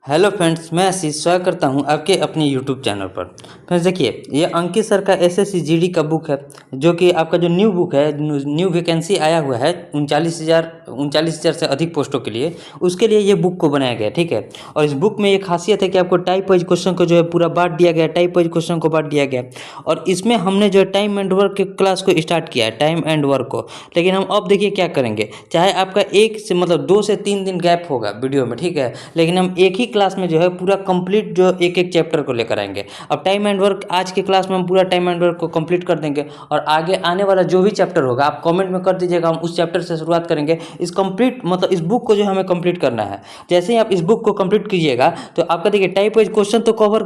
Hello friends, मैं आशीष स्वागत करता हूं आपके अपने यूट्यूब चैनल पर। फ्रेंड्स देखिए, ये अंकित सर का एसएससी जीडी का बुक है, जो कि आपका जो न्यू बुक है, न्यू वैकेंसी आया हुआ है 39,000 से अधिक पोस्टों के लिए। उसके लिए ये बुक को बनाया गया, ठीक है। और इस बुक में ये खासियत है कि आपको टाइप वाइज क्वेश्चन को जो है पूरा बांट दिया गया, टाइप वाइज क्वेश्चन को बांट दिया गया। और इसमें हमने जो है टाइम एंड वर्क के क्लास को स्टार्ट किया है, टाइम एंड वर्क को। लेकिन हम अब देखिए क्या करेंगे, चाहे आपका एक से मतलब 2 से 3 दिन गैप होगा वीडियो में, ठीक है, लेकिन हम एक ही क्लास में जो है पूरा कंप्लीट जो एक एक चैप्टर को लेकर आएंगे। अब टाइम एंड वर्क आज के क्लास में हम पूरा टाइम एंड वर्क को कंप्लीट कर देंगे, और आगे आने वाला जो भी चैप्टर होगा आप कमेंट में कर दीजिएगा, हम उस चैप्टर से शुरुआत करेंगे। इस कंप्लीट मतलब इस बुक को जो हमें कंप्लीट करना है। जैसे ही आप इस बुक को कंप्लीट कीजिएगा तो आपका देखिए टाइप वाइज क्वेश्चन तो कवर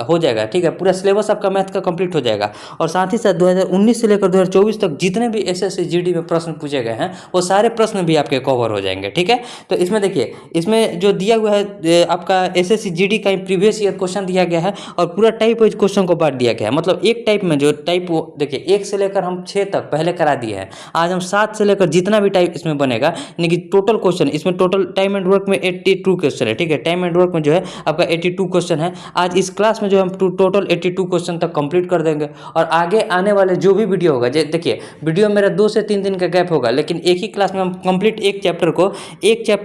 हो जाएगा, ठीक है, पूरा सिलेबस आपका मैथ का कंप्लीट हो जाएगा। और साथ ही साथ 2019 से लेकर 2024 तक जितने भी एसएससी जीडी में प्रश्न पूछे गए हैं वो सारे प्रश्न भी आपके कवर हो जाएंगे, ठीक है। तो इसमें देखिए, इसमें जो दिया हुआ है आपका एसएससी जीडी का प्रीवियस ईयर क्वेश्चन दिया गया है, और पूरा टाइप वाइज क्वेश्चन को बांट दिया गया है। मतलब एक टाइप में जो टाइप देखिए 1 से लेकर हम 6 तक पहले करा दिए हैं। आज हम 7 से लेकर जितना भी टाइप इसमें बनेगा, यानी कि टोटल क्वेश्चन इसमें टोटल टाइम एंड वर्क में 82 क्वेश्चन है, ठीक है। टाइम एंड वर्क में जो है आपका 82 क्वेश्चन है। आज इस क्लास में जो हम टोटल 82 क्वेश्चन तक कंप्लीट कर देंगे। और आगे आने वाले जो भी वीडियो होगा, देखिए वीडियो मेरा 2 से 3 दिन का गैप होगा, लेकिन एक ही क्लास में हम कंप्लीट एक चैप्टर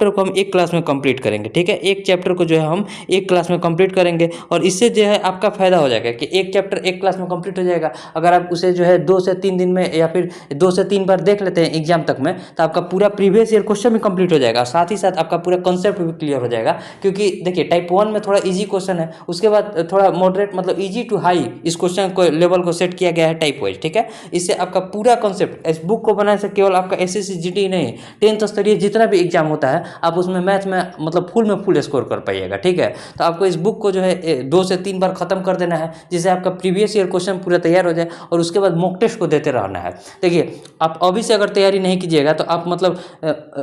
को हम एक क्लास में कंप्लीट करेंगे, ठीक है। एक चैप्टर को जो है हम एक क्लास में कंप्लीट करेंगे, और इससे जो है आपका फायदा हो जाएगा कि एक चैप्टर एक क्लास में कंप्लीट हो जाएगा। अगर आप उसे जो है 2 से 3 दिन में या फिर 2 से 3 बार देख लेते हैं एग्जाम तक में, तो आपका पूरा प्रीवियस ईयर क्वेश्चन भी कंप्लीट हो जाएगा, साथ ही साथ आपका पूरा कॉन्सेप्ट भी क्लियर हो जाएगा। क्योंकि देखिए टाइप 1 में थोड़ा इजी क्वेश्चन है, उसके बाद थोड़ा मॉडरेट मतलब इजी टू हाई इस क्वेश्चन को लेवल को सेट किया गया है टाइप वाइज, ठीक है। इससे आपका पूरा कॉन्सेप्ट इस बुक को बनाने से केवल आपका एसएससी जीडी नहीं, 10th स्तरीय जितना भी एग्जाम होता है आप उसमें मैथ में मतलब फुल स्कोर कर पाइएगा, ठीक है। तो आपको इस बुक को जो है 2 से 3 बार खत्म कर देना है, जिससे आपका प्रीवियस ईयर क्वेश्चन पूरा तैयार हो जाए, और उसके बाद मॉक टेस्ट को देते रहना है। देखिए आप अभी से अगर तैयारी नहीं कीजिएगा तो आप मतलब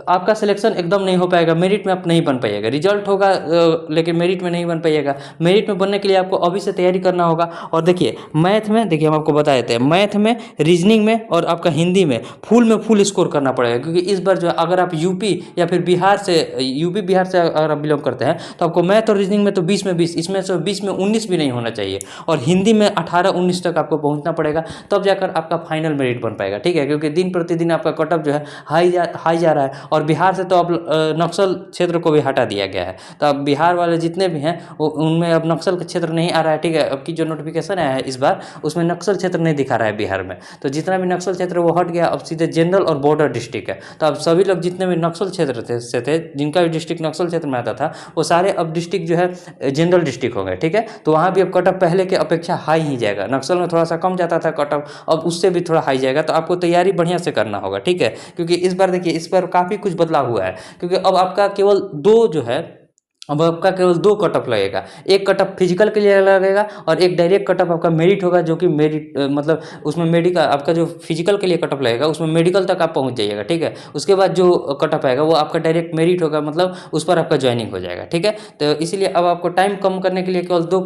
आपका सिलेक्शन एकदम नहीं हो पाएगा, मेरिट में आप नहीं बन पाइएगा। रिजल्ट होगा लेकिन मेरिट में नहीं बन पाइएगा। मेरिट में बनने के लिए आपको अभी से तैयारी करना होगा। और देखिए मैथ में, देखिए हम आपको बता देते हैं, मैथ में, रीजनिंग में और आपका हिंदी में फुल स्कोर करना पड़ेगा। क्योंकि इस बार जो है अगर आप यूपी या फिर बिहार से अगर आप बिलोंग करते हैं तो आपको मैथ और रीजनिंग में तो 20 में 20, इसमें से 20 में 19 भी नहीं होना चाहिए, और हिंदी में 18-19 तक आपको पहुंचना पड़ेगा, तब जाकर आपका फाइनल मेरिट बन पाएगा, ठीक है। क्योंकि दिन प्रतिदिन आपका कट ऑफ जो है हाई जा रहा है, और बिहार से तो अब नक्सल क्षेत्र को भी हटा दिया गया है। तो अब बिहार वाले जितने भी हैं उनमें अब नक्सल का क्षेत्र नहीं आ रहा है, ठीक है। अब की जो नोटिफिकेशन आया है इस बार, उसमें नक्सल क्षेत्र नहीं दिखा रहा है बिहार में। तो जितना भी नक्सल क्षेत्र वो हट गया, अब सीधे जनरल और बॉर्डर डिस्ट्रिक्ट है। तो अब सभी लोग जितने भी नक्सल क्षेत्र से थे, जिनका भी डिस्ट्रिक्ट नक्सल क्षेत्र में आता था, वो सारे अब डिस्ट्रिक्ट जो है जनरल डिस्ट्रिक्ट हो गए, ठीक है। तो वहाँ भी अब कट ऑफ पहले के अपेक्षा हाई ही जाएगा। नक्सल में थोड़ा सा कम जाता था कट ऑफ, अब उससे भी थोड़ा हाई जाएगा। तो आपको तैयारी बढ़िया से करना होगा, ठीक है। क्योंकि इस बार देखिए, इस बार काफ़ी कुछ बदलाव हुआ है। क्योंकि अब आपका केवल 2 जो है, अब आपका केवल 2 कट ऑफ लगेगा। एक कट ऑफ फिजिकल के लिए लगेगा, और एक डायरेक्ट कट ऑफ आपका मेरिट होगा, जो कि मेरिट मतलब उसमें मेडिकल आपका जो फिजिकल के लिए कट ऑफ लगेगा उसमें मेडिकल तक आप पहुंच जाइएगा, ठीक है। उसके बाद जो कट ऑफ आएगा वो आपका डायरेक्ट मेरिट होगा, मतलब उस पर आपका ज्वाइनिंग हो जाएगा, ठीक है। तो इसीलिए अब आपको टाइम कम करने के लिए केवल 2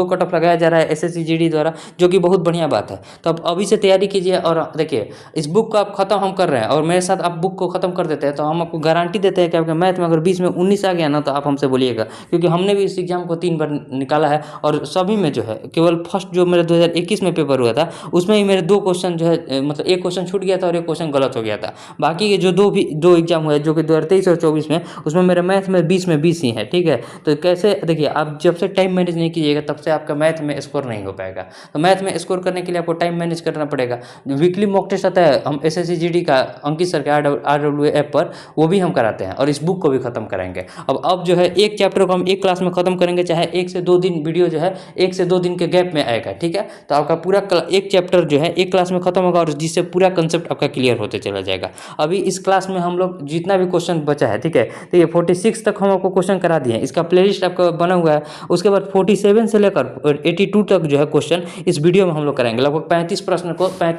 कट ऑफ लगाया जा रहा है एसएससी जीडी द्वारा, जो कि बहुत बढ़िया बात है। तो आप अभी से तैयारी कीजिए। और देखिए इस बुक को आप खत्म हम कर रहे हैं, और मेरे साथ आप बुक को खत्म कर देते हैं, तो हम आपको गारंटी देते हैं कि आपके मैथ में अगर 20 में 19 आ गया ना, तो आप हमसे बोलिएगा। क्योंकि हमने भी इस एग्जाम को 3 बार निकाला है, और सभी में जो है केवल फर्स्ट जो मेरे 2021 में पेपर हुआ था उसमें ही मेरे 2 क्वेश्चन जो है मतलब एक क्वेश्चन छूट गया था और एक क्वेश्चन गलत हो गया था। बाकी के जो 2 एग्जाम हुए जो कि 2023 और 24 में, उसमें मेरे मैथ में 20 में 20 ही है, ठीक है। तो कैसे देखिए, आप जब से टाइम मैनेज नहीं कीजिएगा तब से आपका मैथ में स्कोर नहीं हो पाएगा। तो मैथ में स्कोर करने के लिए आपको टाइम मैनेज करना पड़ेगा। वीकली मॉक टेस्ट आता है हम एसएससी जीडी का अंकित सर के RWA ऐप पर, वो भी हम कराते हैं, और इस बुक को भी खत्म कराएंगे। अब जो है एक चैप्टर को हम एक क्लास में खत्म करेंगे, चाहे 1 से 2 दिन वीडियो जो है 1 से 2 दिन के गैप में आएगा, ठीक है। तो आपका पूरा एक चैप्टर जो है एक क्लास में खत्म होगा, और जिससे पूरा कंसेप्ट आपका क्लियर होते चला जाएगा। अभी इस क्लास में हम लोग जितना भी क्वेश्चन बचा है, ठीक है, तो ये 46 तक हम आपको क्वेश्चन करा दिए हैं। इसका प्लेलिस्ट आपका बना हुआ है। उसके बाद 47 से लेकर 82 तक जो है क्वेश्चन इस वीडियो में हम लोग कराएंगे। लगभग 35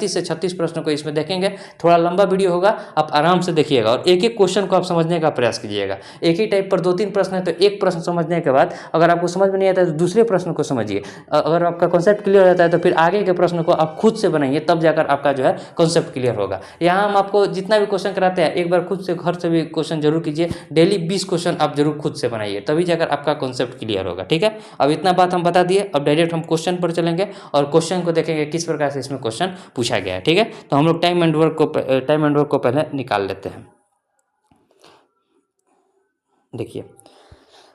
से 36 प्रश्न को इसमें देखेंगे। थोड़ा लंबा वीडियो होगा, आप आराम से देखिएगा, और एक एक क्वेश्चन को आप समझने का प्रयास कीजिएगा। एक ही टाइप पर 2 2-3 प्रश्न है तो एक प्रश्न समझने के बाद अगर आपको समझ में नहीं आता है तो दूसरे प्रश्न को समझिए। अगर आपका कॉन्सेप्ट क्लियर हो जाता है तो फिर आगे के प्रश्न को आप खुद से बनाइए, तब जाकर आपका जो है कॉन्सेप्ट क्लियर होगा। यहाँ हम आपको जितना भी क्वेश्चन कराते हैं एक बार खुद से घर से भी क्वेश्चन जरूर कीजिए। डेली 20 क्वेश्चन आप जरूर खुद से बनाइए, तभी जाकर आपका कॉन्सेप्ट क्लियर होगा। ठीक है, अब इतना बात हम बता दिए। अब डायरेक्ट हम क्वेश्चन पर चलेंगे और क्वेश्चन को देखेंगे किस प्रकार से इसमें क्वेश्चन पूछा गया है। ठीक है, तो हम लोग टाइम एंड वर्क को पहले निकाल लेते हैं। देखिए,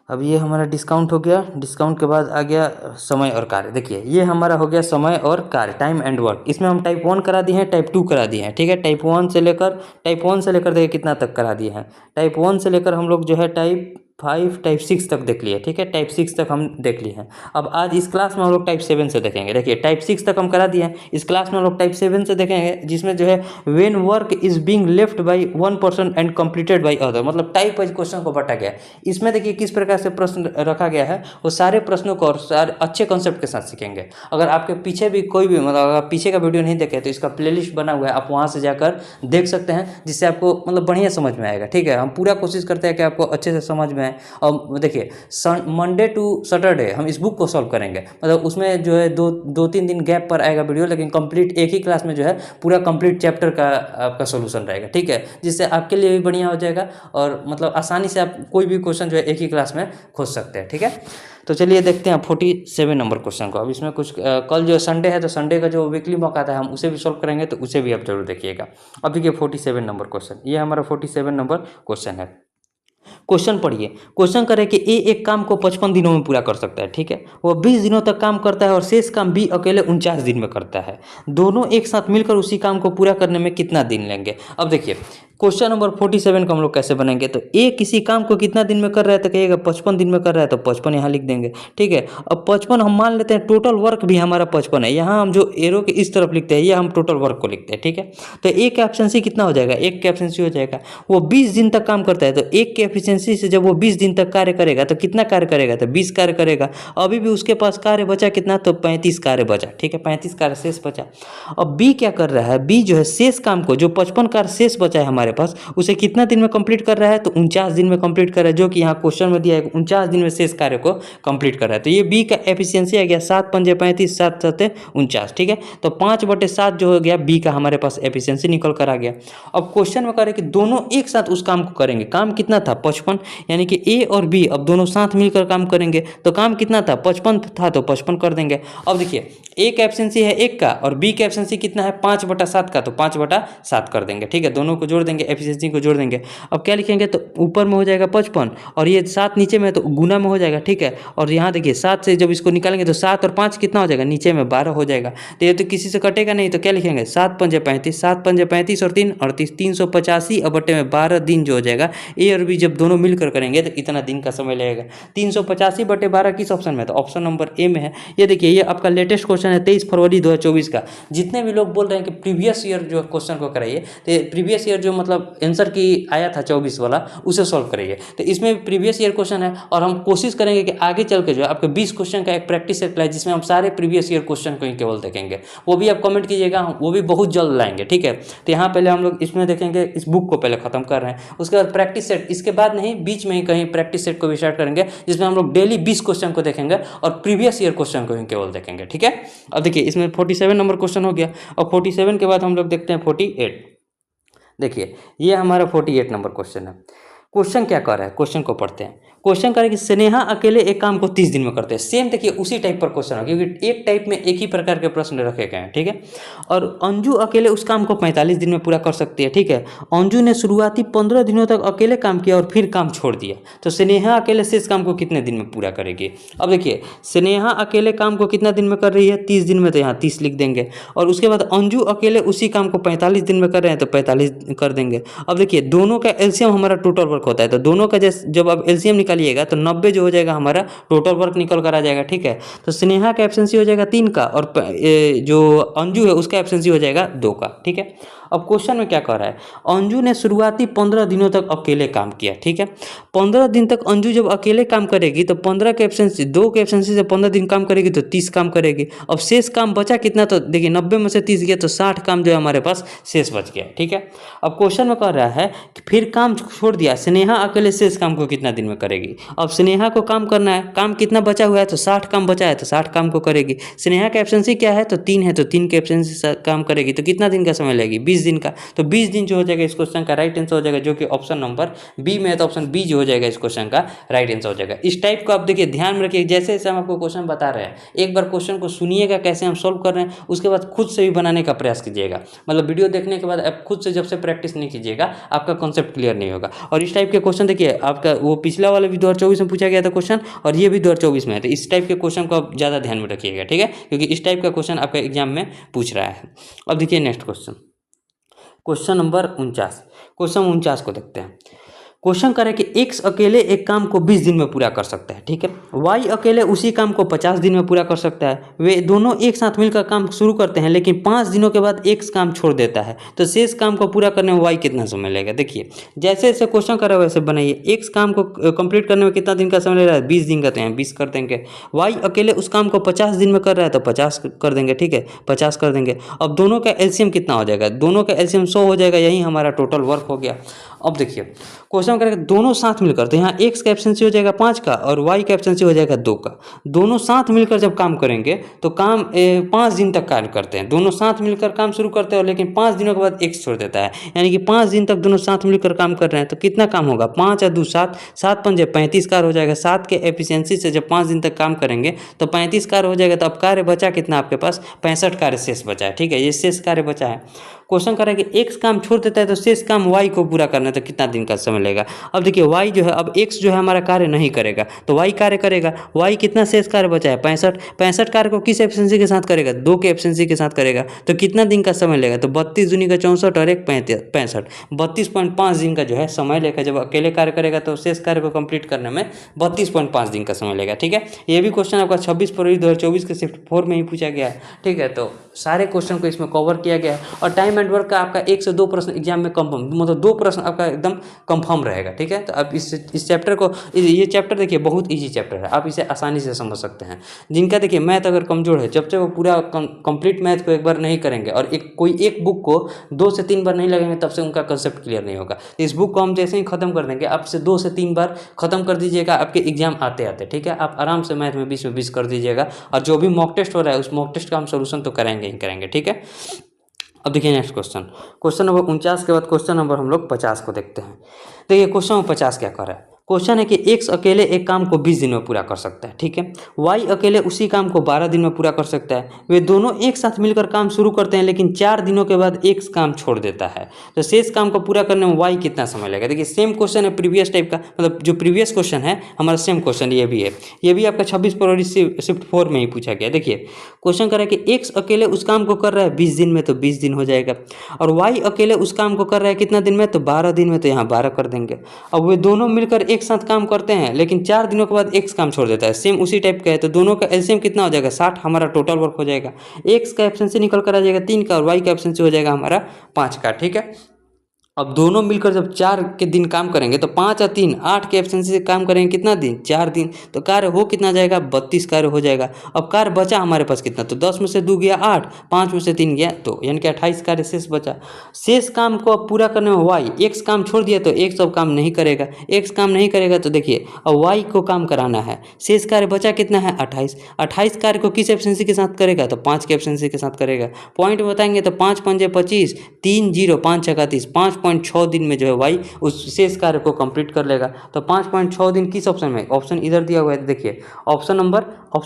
अब ये हमारा डिस्काउंट हो गया। डिस्काउंट के बाद आ गया समय और कार्य। देखिए, ये हमारा हो गया समय और कार्य, टाइम एंड वर्क। इसमें हम टाइप 1 करा दिए हैं, टाइप 2 करा दिए हैं। ठीक है, टाइप 1 से लेकर देखिए कितना तक करा दिए हैं। टाइप 1 से लेकर हम लोग जो है टाइप 5 टाइप 6 तक देख लिए। ठीक है, टाइप 6 तक हम देख लिए हैं। अब आज इस क्लास में हम लोग टाइप 7 से देखेंगे। देखिए, टाइप 6 तक हम करा दिए हैं, इस क्लास में हम लोग टाइप 7 से देखेंगे, जिसमें जो है when work is being left by one person and completed by other, मतलब टाइप वाइज क्वेश्चन को बांटा गया है। इसमें देखिए किस प्रकार से प्रश्न रखा गया है, वो सारे प्रश्नों को और सारे अच्छे कॉन्सेप्ट के साथ सीखेंगे। अगर आपके पीछे भी कोई भी मतलब अगर आप पीछे का वीडियो नहीं देखे तो इसका प्लेलिस्ट बना हुआ है, आप वहाँ से जाकर देख सकते हैं, जिससे आपको मतलब बढ़िया समझ में आएगा। ठीक है, हम पूरा कोशिश करते हैं कि आपको अच्छे से समझ में आए। और देखिए, मंडे टू सैटरडे हम इस बुक को सॉल्व करेंगे, मतलब उसमें जो है 2-3 दिन गैप पर आएगा वीडियो, लेकिन कंप्लीट एक ही क्लास में जो है पूरा कंप्लीट चैप्टर का आपका सोल्यूशन रहेगा। ठीक है, जिससे आपके लिए भी बढ़िया हो जाएगा और मतलब आसानी से आप कोई भी क्वेश्चन जो है एक ही क्लास में खोज सकते हैं। ठीक है, तो चलिए देखते हैं 47 नंबर क्वेश्चन को। अब इसमें कुछ कल जो संडे है तो संडे का जो वीकली मॉक आता है हम उसे भी सॉल्व करेंगे, तो उसे भी आप जरूर देखिएगा। अब देखिए 47 नंबर क्वेश्चन, ये हमारा 47 नंबर क्वेश्चन है। क्वेश्चन पढ़िए। क्वेश्चन करे कि ए एक काम को 55 दिनों में पूरा कर सकता है। ठीक है, वो 20 दिनों तक काम करता है और शेष काम बी अकेले 49 दिन में करता है। दोनों एक साथ मिलकर उसी काम को पूरा करने में कितना दिन लेंगे। अब देखिए, क्वेश्चन नंबर 47 को हम लोग कैसे बनाएंगे, तो ए किसी काम को कितना दिन में कर रहा है, तो कहिएगा 55 दिन में कर रहा है, तो 55 यहाँ लिख देंगे। ठीक है, अब 55 हम मान लेते हैं, टोटल वर्क भी हमारा 55 है। यहाँ हम जो एरो के इस तरफ लिखते हैं ये हम टोटल वर्क को लिखते हैं। ठीक है, तो एक का एफिशिएंसी कितना हो जाएगा, एक का एफिशिएंसी हो जाएगा, वो 20 दिन तक काम करता है, तो एक के एफिशिएंसी से जब वो 20 दिन तक कार्य करेगा तो कितना कार्य करेगा, तो 20 कार्य करेगा। अभी भी उसके पास कार्य बचा कितना, तो 35 कार्य बचा। ठीक है, 35 कार्य शेष बचा। अब बी क्या कर रहा है, बी जो है शेष काम को, जो 55 कार्य शेष बचा है हमारे पास, उसे कितना दिन में कंप्लीट कर रहा है, तो 49 दिन में कंप्लीट कर रहा है, जो कि यहाँ क्वेश्चन में दिया है 49 दिन में शेष कार्य को कंप्लीट कर रहा है। तो ये बी का एफिशिएंसी आ गया 7 पंजे 35, 7 7 49। ठीक है, तो 5/7 जो हो गया बी का हमारे पास एफिशिएंसी निकल कर आ गया। अब क्वेश्चन में कह रहे कि दोनों एक साथ उस काम को करेंगे। काम कितना था, 55, यानी कि ए और बी अब दोनों साथ मिलकर काम करेंगे, तो काम कितना था, 55 था, तो 55 कर देंगे। अब देखिए, ए का एफिशिएंसी है 1 का और बी का एफिशिएंसी कितना है 5/7 का, तो 5/7 कर देंगे। ठीक है, दोनों को जोड़ देंगे, एफिशिएंसी को जोड़ देंगे। अब क्या लिखेंगे, तो ऊपर में हो जाएगा 55 और ये 7 नीचे में, तो गुना में हो जाएगा। ठीक है, और यहाँ देखिए 7 से जब इसको निकालेंगे तो 7 और 5 कितना हो जाएगा, नीचे में 12 हो जाएगा। तो ये तो किसी से कटेगा नहीं, तो क्या लिखेंगे, 7 पंजे 35, 7 पंजे 35 और 3 38, 385 और बटे में 12 दिन जो हो जाएगा। ए और बी जब दोनों मिलकर करेंगे तो इतना दिन का समय लगेगा। 385 बटे 12 किस ऑप्शन में, तो ऑप्शन नंबर ए में है। ये देखिए, ये आपका लेटेस्ट क्वेश्चन है 23 फरवरी 2024 का। जितने भी लोग बोल रहे हैं कि प्रीवियस ईयर जो क्वेश्चन को कराइए, तो प्रीवियस ईयर जो मतलब आंसर की आया था 24 वाला, उसे सॉल्व करिए। तो इसमें प्रीवियस ईयर क्वेश्चन है और हम कोशिश करेंगे कि आगे चल के जो है आपके 20 क्वेश्चन का एक प्रैक्टिस सेट लाए, जिसमें हम सारे प्रीवियस ईयर क्वेश्चन को ही केवल देखेंगे। वो भी आप कमेंट कीजिएगा, वो भी बहुत जल्द लाएंगे। ठीक है, तो यहाँ पहले हम लोग इसमें देखेंगे, इस बुक को पहले खत्म कर रहे हैं, उसके बाद प्रैक्टिस सेट, इसके बाद नहीं बीच में ही कहीं प्रैक्टिस सेट को भी स्टार्ट करेंगे, जिसमें हम लोग डेली 20 क्वेश्चन को देखेंगे और प्रीवियस ईयर क्वेश्चन को ही केवल देखेंगे। ठीक है, अब देखिए इसमें 47 नंबर क्वेश्चन हो गया। और 47 के बाद हम लोग देखते हैं 48। देखिए, ये हमारा 48 नंबर क्वेश्चन है। क्वेश्चन क्या कर रहा है, क्वेश्चन को पढ़ते हैं। क्वेश्चन करें कि स्नेहा अकेले एक काम को 30 दिन में करते हैं। सेम देखिए उसी टाइप पर क्वेश्चन है, क्योंकि एक टाइप में एक ही प्रकार के प्रश्न रखे गए हैं। ठीक है, और अंजू अकेले उस काम को 45 दिन में पूरा कर सकती है। ठीक है, अंजू ने शुरुआती 15 दिनों तक अकेले काम किया और फिर काम छोड़ दिया, तो स्नेहा अकेले शेष काम को कितने दिन में पूरा करेगी। अब देखिए, स्नेहा अकेले काम को कितना दिन में कर रही है, 30 दिन में, तो यहाँ 30 लिख देंगे। और उसके बाद अंजू अकेले उसी काम को 45 दिन में कर रहे हैं, तो 45 कर देंगे। अब देखिए, दोनों का एलसीएम हमारा टोटल वर्क होता है, तो दोनों का जब आप एलसीएम निकालिएगा तो 90 जो हो जाएगा हमारा टोटल वर्क निकल कर आ जाएगा। ठीक है, तो स्नेहा का एब्सेंसी हो जाएगा 3 का और जो अंजू है उसका एब्सेंसी हो जाएगा 2 का। ठीक है, अब क्वेश्चन में क्या कह रहा है, अंजू ने शुरुआती 15 दिनों तक अकेले काम किया। ठीक है, 15 दिन तक अंजू जब अकेले काम करेगी तो 15 के एब्सेंसी, 2 के एब्सेंसी से 15 दिन काम करेगी तो 30 काम करेगी। अब शेष काम बचा कितना, तो देखिए 90 में से 30 गया तो 60 काम जो है हमारे पास शेष बच गया। ठीक है, अब क्वेश्चन में कह रहा है कि फिर काम छोड़ दिया, स्नेहा अकेले शेष काम को कितना दिन में करेगी। अब स्नेहा को काम करना है, काम कितना बचा हुआ है, तो 60 काम बचा है तो 60 काम को करेगी। स्नेहा का एब्सेंसी क्या है, तो 3 है, तो 3 के एब्सेंसी से काम करेगी तो कितना दिन का समय लगेगी, 20 दिन का। तो 20 दिन जो हो जाएगा इस क्वेश्चन का राइट आंसर हो जाएगा, जो कि ऑप्शन नंबर बी में है, तो ऑप्शन बी जो हो जाएगा इस क्वेश्चन का राइट आंसर हो जाएगा। इस टाइप को आप देखिए ध्यान में रखिए, जैसे जैसे हम आपको क्वेश्चन बता रहे हैं एक बार क्वेश्चन को सुनिएगा कैसे हम सॉल्व कर रहे हैं, उसके बाद खुद से भी बनाने का प्रयास कीजिएगा। मतलब वीडियो देखने के बाद आप खुद से जब से प्रैक्टिस नहीं कीजिएगा आपका कॉन्सेप्ट क्लियर नहीं होगा। और इस टाइप के क्वेश्चन देखिए आपका वो पिछला वाला भी 2024 में पूछा गया था क्वेश्चन, और ये भी 2024 में है, तो इस टाइप के क्वेश्चन को आप ज़्यादा ध्यान में रखिएगा। ठीक है, क्योंकि इस टाइप का क्वेश्चन आपका एग्जाम में पूछ रहा है। अब देखिए next question, question number 49। Question 49 को देखते हैं। क्वेश्चन करें कि x अकेले एक काम को 20 दिन में पूरा कर सकता है। ठीक है, y अकेले उसी काम को 50 दिन में पूरा कर सकता है। वे दोनों एक साथ मिलकर काम शुरू करते हैं, लेकिन 5 दिनों के बाद x काम छोड़ देता है, तो शेष काम को पूरा करने में y कितना समय लगेगा। देखिए जैसे जैसे क्वेश्चन करा वैसे बनाइए। x काम को कंप्लीट करने में कितना दिन का समय ले रहा है, 20 दिन का, तो यहाँ 20 कर देंगे। y अकेले उस काम को 50 दिन में कर रहा है तो 50 कर देंगे। ठीक है, 50 कर देंगे। अब दोनों का एलसीएम कितना हो जाएगा, दोनों का एलसीएम 100 हो जाएगा, यही हमारा टोटल वर्क हो गया। अब देखिए क्वेश्चन करेंगे दोनों साथ मिलकर, तो यहाँ x का एब्सेंसी हो जाएगा 5 का और y का एब्सेंसी हो जाएगा 2 का। दोनों साथ मिलकर जब काम करेंगे तो काम 5 दिन तक कार्य करते हैं। दोनों साथ मिलकर काम शुरू करते हैं, लेकिन 5 दिनों के बाद x छोड़ देता है, यानी कि 5 दिन तक दोनों साथ मिलकर काम कर रहे हैं। तो कितना काम होगा, 5 और 2 7, 7 5 35 कार्य हो जाएगा। 7 के एफिशिएंसी से जब 5 दिन तक काम करेंगे तो 35 कार्य हो जाएगा। तो अब कार्य बचा कितना आपके पास, 65 कार्य शेष बचा है। ठीक है, ये शेष कार्य बचा है। क्वेश्चन करें कि x काम छोड़ देता है तो शेष काम y को पूरा करना है, तो कितना दिन का समय लगेगा। अब देखिए y जो है, अब x जो है हमारा कार्य नहीं करेगा तो y कार्य करेगा। y कितना शेष कार्य बचा है, 65। 65 कार्य को किस एफिशिएंसी के साथ करेगा, 2 के एफिशिएंसी के साथ करेगा, तो कितना दिन का समय लगेगा, तो 32 दूनी का 64 और 1 65, 32.5 दिन का जो है समय लेगा। जब अकेले कार्य करेगा तो शेष कार्य को कंप्लीट करने में 32.5 दिन का समय लगेगा। ठीक है, ये भी क्वेश्चन आपका 26 फरवरी 2024 के शिफ्ट 4 में ही पूछा गया है। ठीक है, तो सारे क्वेश्चन को इसमें कवर किया गया है। और टाइम एंड वर्क का आपका 1 से 2 प्रश्न एग्जाम में कंफर्म, मतलब 2 प्रश्न आपका एकदम कंफर्म रहेगा। ठीक है, तो आप इस चैप्टर को, ये चैप्टर देखिए बहुत इजी चैप्टर है, आप इसे आसानी से समझ सकते हैं। जिनका देखिए मैथ अगर कमजोर है, जब तक वो पूरा कंप्लीट मैथ को एक बार नहीं करेंगे और कोई एक बुक को 2 से 3 बार नहीं लगेंगे, तब से उनका कंसेप्ट क्लियर नहीं होगा। तो इस बुक को हम जैसे ही खत्म कर देंगे, आपसे 2 से 3 बार खत्म कर दीजिएगा आपके एग्जाम आते आते। ठीक है, आप आराम से मैथ में 20 में 20 कर दीजिएगा। और जो भी मॉक टेस्ट हो रहा है उस मॉक टेस्ट का हम सोल्यूशन तो करेंगे ही करेंगे। ठीक है, अब देखिए नेक्स्ट क्वेश्चन, क्वेश्चन नंबर 49 के बाद क्वेश्चन नंबर हम लोग 50 को देखते हैं। देखिए क्वेश्चन नंबर 50 क्या कर रहा है। क्वेश्चन है कि x अकेले एक काम को 20 दिन में पूरा कर सकता है। ठीक है, y अकेले उसी काम को 12 दिन में पूरा कर सकता है। वे दोनों एक साथ मिलकर काम शुरू करते हैं, लेकिन 4 दिनों के बाद x काम छोड़ देता है, तो शेष काम को पूरा करने में y कितना समय लगेगा। देखिए सेम क्वेश्चन है प्रीवियस टाइप का, मतलब जो प्रीवियस क्वेश्चन है हमारा सेम क्वेश्चन ये भी है। ये भी आपका 26 फरवरी शिफ्ट 4 में ही पूछा गया। देखिए क्वेश्चन कर रहा है कि x अकेले उस काम को कर रहा है 20 दिन में, तो 20 दिन हो जाएगा। और y अकेले उस काम को कर रहा है कितना दिन में, तो 12 दिन में, तो यहाँ 12 कर देंगे। अब वे दोनों मिलकर एक साथ काम करते हैं, लेकिन 4 दिनों के बाद x काम छोड़ देता है। सेम उसी टाइप का है, तो दोनों का एलसीएम कितना हो जाएगा, 60 हमारा टोटल वर्क हो जाएगा। x का एफिशिएंसी निकल कर आ जाएगा 3 का और y का एफिशिएंसी हो जाएगा हमारा 5 का। ठीक है, अब दोनों मिलकर जब 4 के दिन काम करेंगे तो 5 और 3 8 के एफिशिएंसी से काम करेंगे कितना दिन, 4 दिन, तो कार्य हो कितना जाएगा, 32 कार्य हो जाएगा। अब कार्य बचा हमारे पास कितना, तो 10 में से 2 गया 8, 5 में से 3 गया 2, यानी कि 28 कार्य शेष बचा। शेष काम को अब पूरा करने में y, x काम छोड़ दिया तो x अब काम नहीं करेगा। x काम नहीं करेगा तो देखिए अब y को काम कराना है। शेष कार्य बचा कितना है, 28। 28 कार्य को किस एफिशिएंसी के साथ करेगा, तो 5 के एफिशिएंसी के साथ करेगा। पॉइंट बताएंगे तो 5 पंजे 25, 3 0 5 6 30, 5.6 दिन में जो है y उस शेष कार्य को कंप्लीट कर लेगा। तो 5.6 दिन किस ऑप्शन में, ऑप्शन इधर दिया हुआ है, देखिए ऑप्शन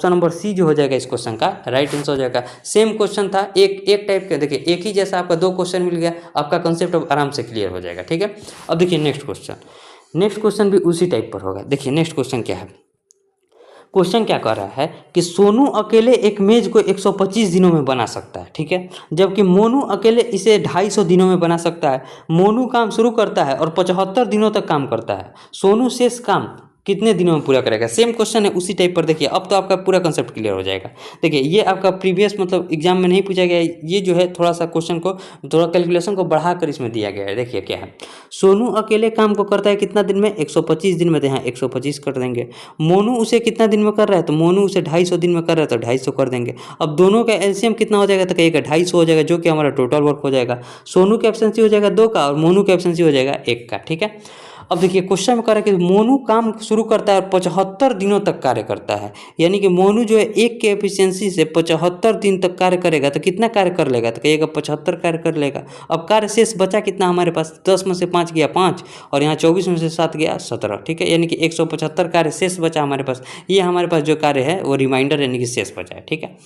नंबर सी जो हो जाएगा इस क्वेश्चन का राइट आंसर हो जाएगा। सेम क्वेश्चन था, एक टाइप का, देखिए एक ही जैसा आपका 2 क्वेश्चन मिल गया, आपका कंसेप्ट अब आराम से क्लियर हो जाएगा। ठीक है, अब देखिए नेक्स्ट क्वेश्चन भी उसी टाइप पर होगा। देखिए नेक्स्ट क्वेश्चन क्या है। क्वेश्चन क्या कर रहा है कि सोनू अकेले एक मेज को 125 दिनों में बना सकता है। ठीक है, जबकि मोनू अकेले इसे 250 दिनों में बना सकता है। मोनू काम शुरू करता है और 75 दिनों तक काम करता है। सोनू शेष काम कितने दिनों में पूरा करेगा। सेम क्वेश्चन है उसी टाइप पर। देखिए अब तो आपका पूरा कंसेप्ट क्लियर हो जाएगा। देखिए ये आपका प्रीवियस मतलब एग्जाम में नहीं पूछा गया है, ये जो है थोड़ा सा क्वेश्चन को थोड़ा कैलकुलेशन को बढ़ाकर इसमें दिया गया है। देखिए क्या है, सोनू अकेले काम को करता है कितना दिन में, 125 दिन में, तो यहाँ 125 कर देंगे। मोनू उसे कितना दिन में कर रहा है, तो मोनू उसे 250 दिन में कर रहा है, तो 250 कर देंगे। अब दोनों का एलसीएम कितना हो जाएगा, तो कहिएगा 250 हो जाएगा, जो कि हमारा टोटल वर्क हो जाएगा। सोनू की एब्सेंसी हो जाएगा 2 का और मोनू की एब्सेंसी हो जाएगा 1 का। ठीक है, अब देखिए क्वेश्चन में कह रहा है कि मोनू काम शुरू करता है और 75 दिनों तक कार्य करता है, यानी कि मोनू जो है 1 के एफिशिएंसी से 75 दिन तक कार्य करेगा, तो कितना कार्य कर लेगा, तो कहिएगा 75 कार्य कर लेगा। अब कार्य शेष बचा कितना हमारे पास, 10 में से 5 गया 5 और यहाँ 24 में से 7 गया 17। ठीक है, यानी कि 175 कार्य शेष बचा हमारे पास। ये हमारे पास जो कार्य है वो रिमाइंडर यानी कि शेष बचा है। ठीक है,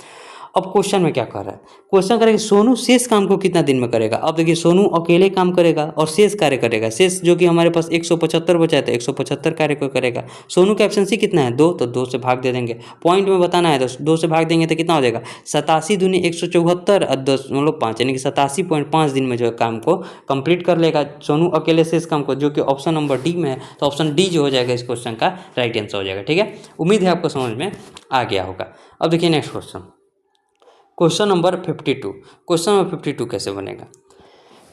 अब क्वेश्चन में क्या कर रहा है, क्वेश्चन करेगा सोनू शेष काम को कितना दिन में करेगा। अब देखिए सोनू अकेले काम करेगा और शेष कार्य करेगा, शेष जो कि हमारे पास 175 बचा है तो 175 कार्य को करेगा। सोनू का एब्सेंसी कितना है 2, तो 2 से भाग दे देंगे। पॉइंट में बताना है तो 2 से भाग देंगे तो कितना हो जाएगा, 87 दूनी 174 और 10.5 यानी कि 87.5 दिन में जो है काम को कंप्लीट कर लेगा सोनू अकेले शेष काम को, जो कि ऑप्शन नंबर डी में है। तो ऑप्शन डी जो हो जाएगा इस क्वेश्चन का राइट आंसर हो जाएगा। ठीक है, उम्मीद है आपको समझ में आ गया होगा। अब देखिए next question, question number 52। Question number 52 कैसे बनेगा,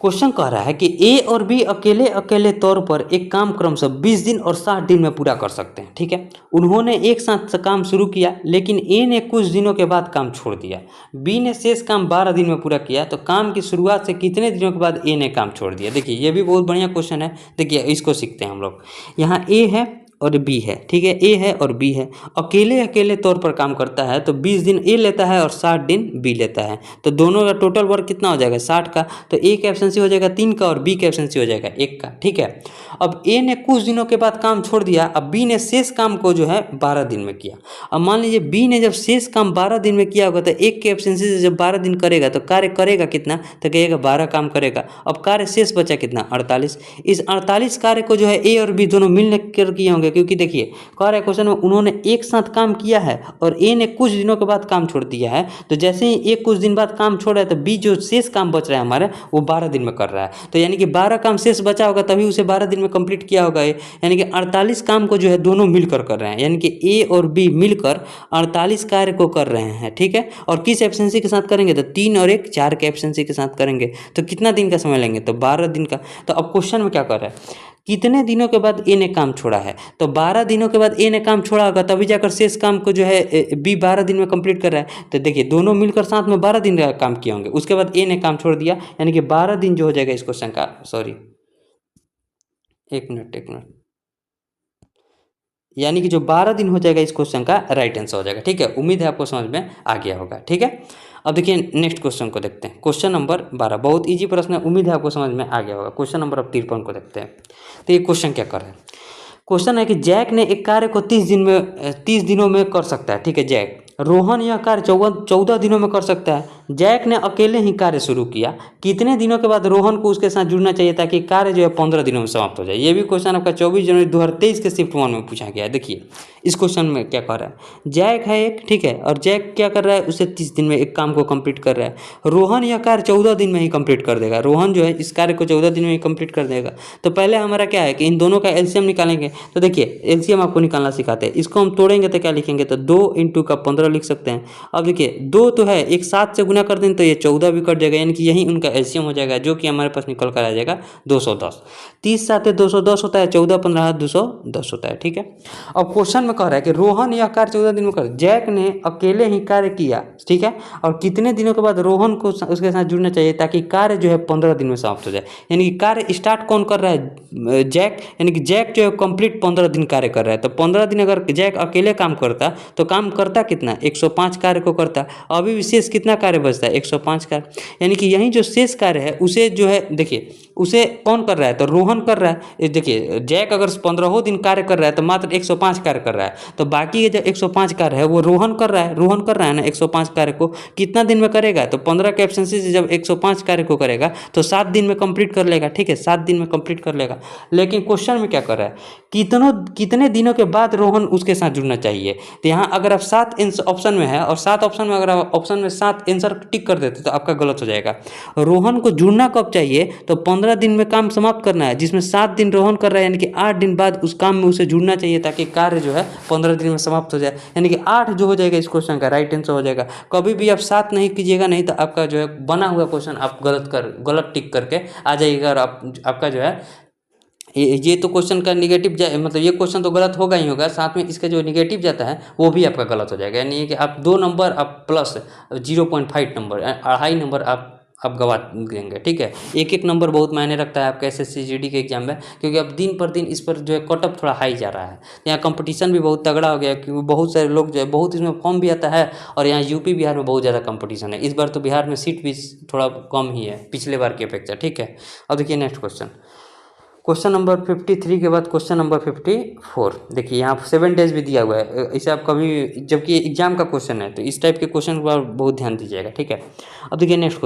क्वेश्चन कह रहा है कि ए और बी अकेले अकेले तौर पर एक काम क्रमशः 20 दिन और 60 दिन में पूरा कर सकते हैं। ठीक है, उन्होंने एक साथ काम शुरू किया, लेकिन ए ने कुछ दिनों के बाद काम छोड़ दिया। बी ने शेष काम 12 दिन में पूरा किया, तो काम की शुरुआत से कितने दिनों के बाद ए ने काम छोड़ दिया। देखिए ये भी बहुत बढ़िया क्वेश्चन है। देखिए इसको सीखते हैं हम लोग। यहाँ ए है और बी है। ठीक है, ए है और बी है, अकेले अकेले तौर पर काम करता है, तो 20 दिन ए लेता है और 60 दिन बी लेता है, तो दोनों का टोटल वर्क कितना हो जाएगा 60 का। तो ए की एब्सेंसी हो जाएगा 3 का और बी की एब्सेंसी हो जाएगा 1 का। ठीक है, अब ए ने कुछ दिनों के बाद काम छोड़ दिया, अब बी ने शेष काम को जो है 12 दिन में किया। अब मान लीजिए बी ने जब शेष काम 12 दिन में किया होगा, तो 1 की एब्सेंसी से जब 12 दिन करेगा तो कार्य करेगा कितना, तो कहिएगा 12 काम करेगा। अब कार्य शेष बचा कितना 48। इस 48 कार्य को जो है ए और बी दोनों मिलने कर किए होंगे, क्योंकि देखिए कह रहा है क्वेश्चन में उन्होंने एक साथ काम किया है और ए ने कुछ दिनों के बाद काम छोड़ दिया है, तो जैसे ही ए कुछ दिन बाद काम छोड़ रहा है तो बी जो शेष काम बच रहा है हमारे वो 12 दिन में कर रहा है, तो यानी कि 12 काम शेष बचा होगा तभी उसे 12 दिन में कंप्लीट किया होगा ये, यानी कि 48 काम को जो है दोनों मिलकर कर रहे हैं, यानी कि ए और बी मिलकर 48 कार्य को कर रहे हैं। ठीक है, और किस एब्सेंसी के साथ करेंगे, तो 3 और 1 4 के एब्सेंसी के साथ करेंगे, तो कितना दिन का समय लेंगे, तो 12 दिन का। तो अब क्वेश्चन में क्या कर रहा है, कितने दिनों के बाद ए ने काम छोड़ा है, तो 12 दिनों के बाद ए ने काम छोड़ा होगा, तभी जाकर शेष काम को जो है बी 12 दिन में कंप्लीट कर रहा है। तो देखिए दोनों मिलकर साथ में 12 दिन का काम किए होंगे, उसके बाद ए ने काम छोड़ दिया, यानी कि 12 दिन जो हो जाएगा इस क्वेश्चन का, सॉरी एक मिनट, यानी कि जो 12 दिन हो जाएगा इस क्वेश्चन का राइट आंसर हो जाएगा। ठीक है, उम्मीद है आपको समझ में आ गया होगा। ठीक है, अब देखिए नेक्स्ट क्वेश्चन को देखते हैं। क्वेश्चन नंबर 12 बहुत इजी प्रश्न है, उम्मीद है आपको समझ में आ गया होगा। क्वेश्चन नंबर 53 को देखते हैं। तो ये क्वेश्चन क्या कर रहा है, क्वेश्चन है कि जैक ने एक कार्य को 30 दिनों में कर सकता है। ठीक है, जैक, रोहन यह कार्य 14 दिनों में कर सकता है। जैक ने अकेले ही कार्य शुरू किया, कितने दिनों के बाद रोहन को उसके साथ जुड़ना चाहिए ताकि कार्य जो है 15 दिनों में समाप्त हो जाए। ये भी क्वेश्चन आपका 24 जनवरी 2023 के शिफ्ट 1 में पूछा गया है। देखिए इस क्वेश्चन में क्या कर रहा है, जैक है एक, ठीक है, और जैक क्या कर रहा है, उसे 30 दिन में एक काम को कंप्लीट कर रहा है। रोहन यह कार्य 14 दिन में ही कंप्लीट कर देगा, रोहन जो है इस कार्य को 14 दिन में ही कंप्लीट कर देगा। तो पहले हमारा क्या है कि इन दोनों का एलसीएम निकालेंगे। तो देखिए एलसीएम आपको निकालना सिखाते हैं, इसको हम तोड़ेंगे तो क्या लिखेंगे, तो 2 × का 15 लिख सकते हैं। अब देखिए 2 तो है, एक 7 से गुना कर दें तो ये 14 भी कट जाएगा, यानी कि यही उनका एलसीएम हो जाएगा, जो कि हमारे पास निकल कर आ जाएगा 210। 30 7 210 होता है, 14 15 210 होता है। ठीक है, अब क्वेश्चन में कह रहा है कि रोहन यह कार्य 14 दिन में कर, जैक ने अकेले ही कार्य किया, ठीक है, और कितने दिनों के बाद रोहन को उसके साथ जुड़ना चाहिए ताकि कार्य जो है 15 दिन में समाप्त हो जाए। यानी कि कार्य स्टार्ट कौन कर रहा है, जैक, यानी कि जैक जो है कंप्लीट 15 दिन कार्य कर रहा है। तो 15 दिन अगर जैक अकेले काम करता तो काम करता कितना, 105 कार्य को करता। अभी विशेष कितना कार्य बचता है, 105 कार्य, यानी कि यही जो शेष कार्य है उसे जो है देखिए उसे कौन कर रहा है, तो रोहन कर रहा है। देखिए जैक अगर 15 दिन कार्य कर रहा है तो मात्र 105 कार्य कर रहा है, तो बाकी के जो 105 कार्य है वो रोहन कर रहा है ना। 105 कार्य को कितना दिन में करेगा, तो 15 के एब्सेंसी से जब 105 कार्य को करेगा तो 7 दिन में कंप्लीट कर लेगा। ठीक है, 7 दिन में कंप्लीट कर लेगा। लेकिन क्वेश्चन में क्या कर रहा है, कितने दिनों के बाद रोहन उसके साथ जुड़ना चाहिए। तो यहाँ अगर आप 7 ऑप्शन में है और 7 ऑप्शन में अगर आप ऑप्शन में 7 आंसर टिक कर देते तो आपका गलत हो जाएगा। रोहन को जुड़ना कब चाहिए, तो 15 15 दिन में काम समाप्त करना है, जिसमें 7 दिन रोहन कर रहा है, यानी कि 8 दिन बाद उस काम में उसे जुड़ना चाहिए ताकि कार्य जो है 15 दिन में समाप्त हो जाए, यानी कि 8 जो हो जाएगा इस क्वेश्चन का राइट आंसर हो जाएगा। कभी भी आप 7 नहीं कीजिएगा, नहीं तो आपका जो है बना हुआ क्वेश्चन आप गलत टिक करके आ जाइएगा और आपका जो है ये तो क्वेश्चन का निगेटिव मतलब ये क्वेश्चन तो गलत होगा ही होगा, साथ में इसका जो निगेटिव जाता है वो भी आपका गलत हो जाएगा, यानी कि आप 2 नंबर आप प्लस 0.5 नंबर 2.5 नंबर आप गवा देंगे। ठीक है, एक एक नंबर बहुत मायने रखता है आपका एसएससी जीडी के एग्जाम में, क्योंकि अब दिन पर दिन इस पर जो है कट ऑफ थोड़ा हाई जा रहा है। यहाँ कंपटीशन भी बहुत तगड़ा हो गया, क्योंकि बहुत सारे लोग जो है बहुत इसमें फॉर्म भी आता है, और यहाँ यूपी बिहार में बहुत ज़्यादा कंपटीशन है। इस बार तो बिहार में सीट भी थोड़ा कम ही है पिछले बार की अपेक्षा। ठीक है, अब देखिए नेक्स्ट क्वेश्चन नंबर 53 के बाद क्वेश्चन नंबर 54। देखिए यहाँ 7 डेज भी दिया हुआ है, इसे आप कभी, जबकि एग्जाम का क्वेश्चन है तो इस टाइप के क्वेश्चन पर बहुत ध्यान दीजिएगा। ठीक है, अब देखिए नेक्स्ट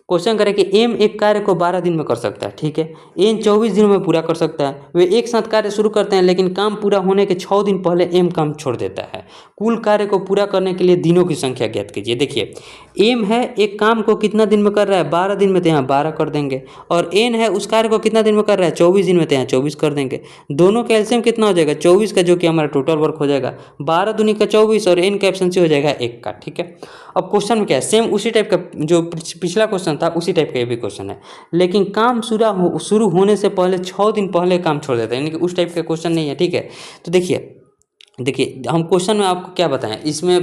क्वेश्चन करें कि एम एक कार्य को 12 दिन में कर सकता है। ठीक है, एन 24 दिनों में पूरा कर सकता है। वे एक साथ कार्य शुरू करते हैं, लेकिन काम पूरा होने के 6 दिन पहले एम काम छोड़ देता है। कुल कार्य को पूरा करने के लिए दिनों की संख्या ज्ञात कीजिए। देखिए एम है, एक काम को कितना दिन में कर रहा है, 12 दिन में, तो यहाँ 12 कर देंगे, और एन है उस कार्य को कितना दिन में कर रहा है, 24 दिन में, तो यहाँ 24 कर देंगे। दोनों का एलसीएम कितना हो जाएगा, 24 का, जो कि हमारा टोटल वर्क हो जाएगा 12 दूनी का 24, और एन का एफिशिएंसी हो जाएगा 1 का। ठीक है, अब क्वेश्चन में क्या है, सेम उसी टाइप का जो पिछला क्वेश्चन था उसी टाइप का ये भी क्वेश्चन है, लेकिन काम शुरू होने से पहले 6 दिन पहले काम छोड़ देता है, यानी कि उस टाइप का क्वेश्चन नहीं है। ठीक है, तो देखिए हम क्वेश्चन में आपको क्या बताएं, इसमें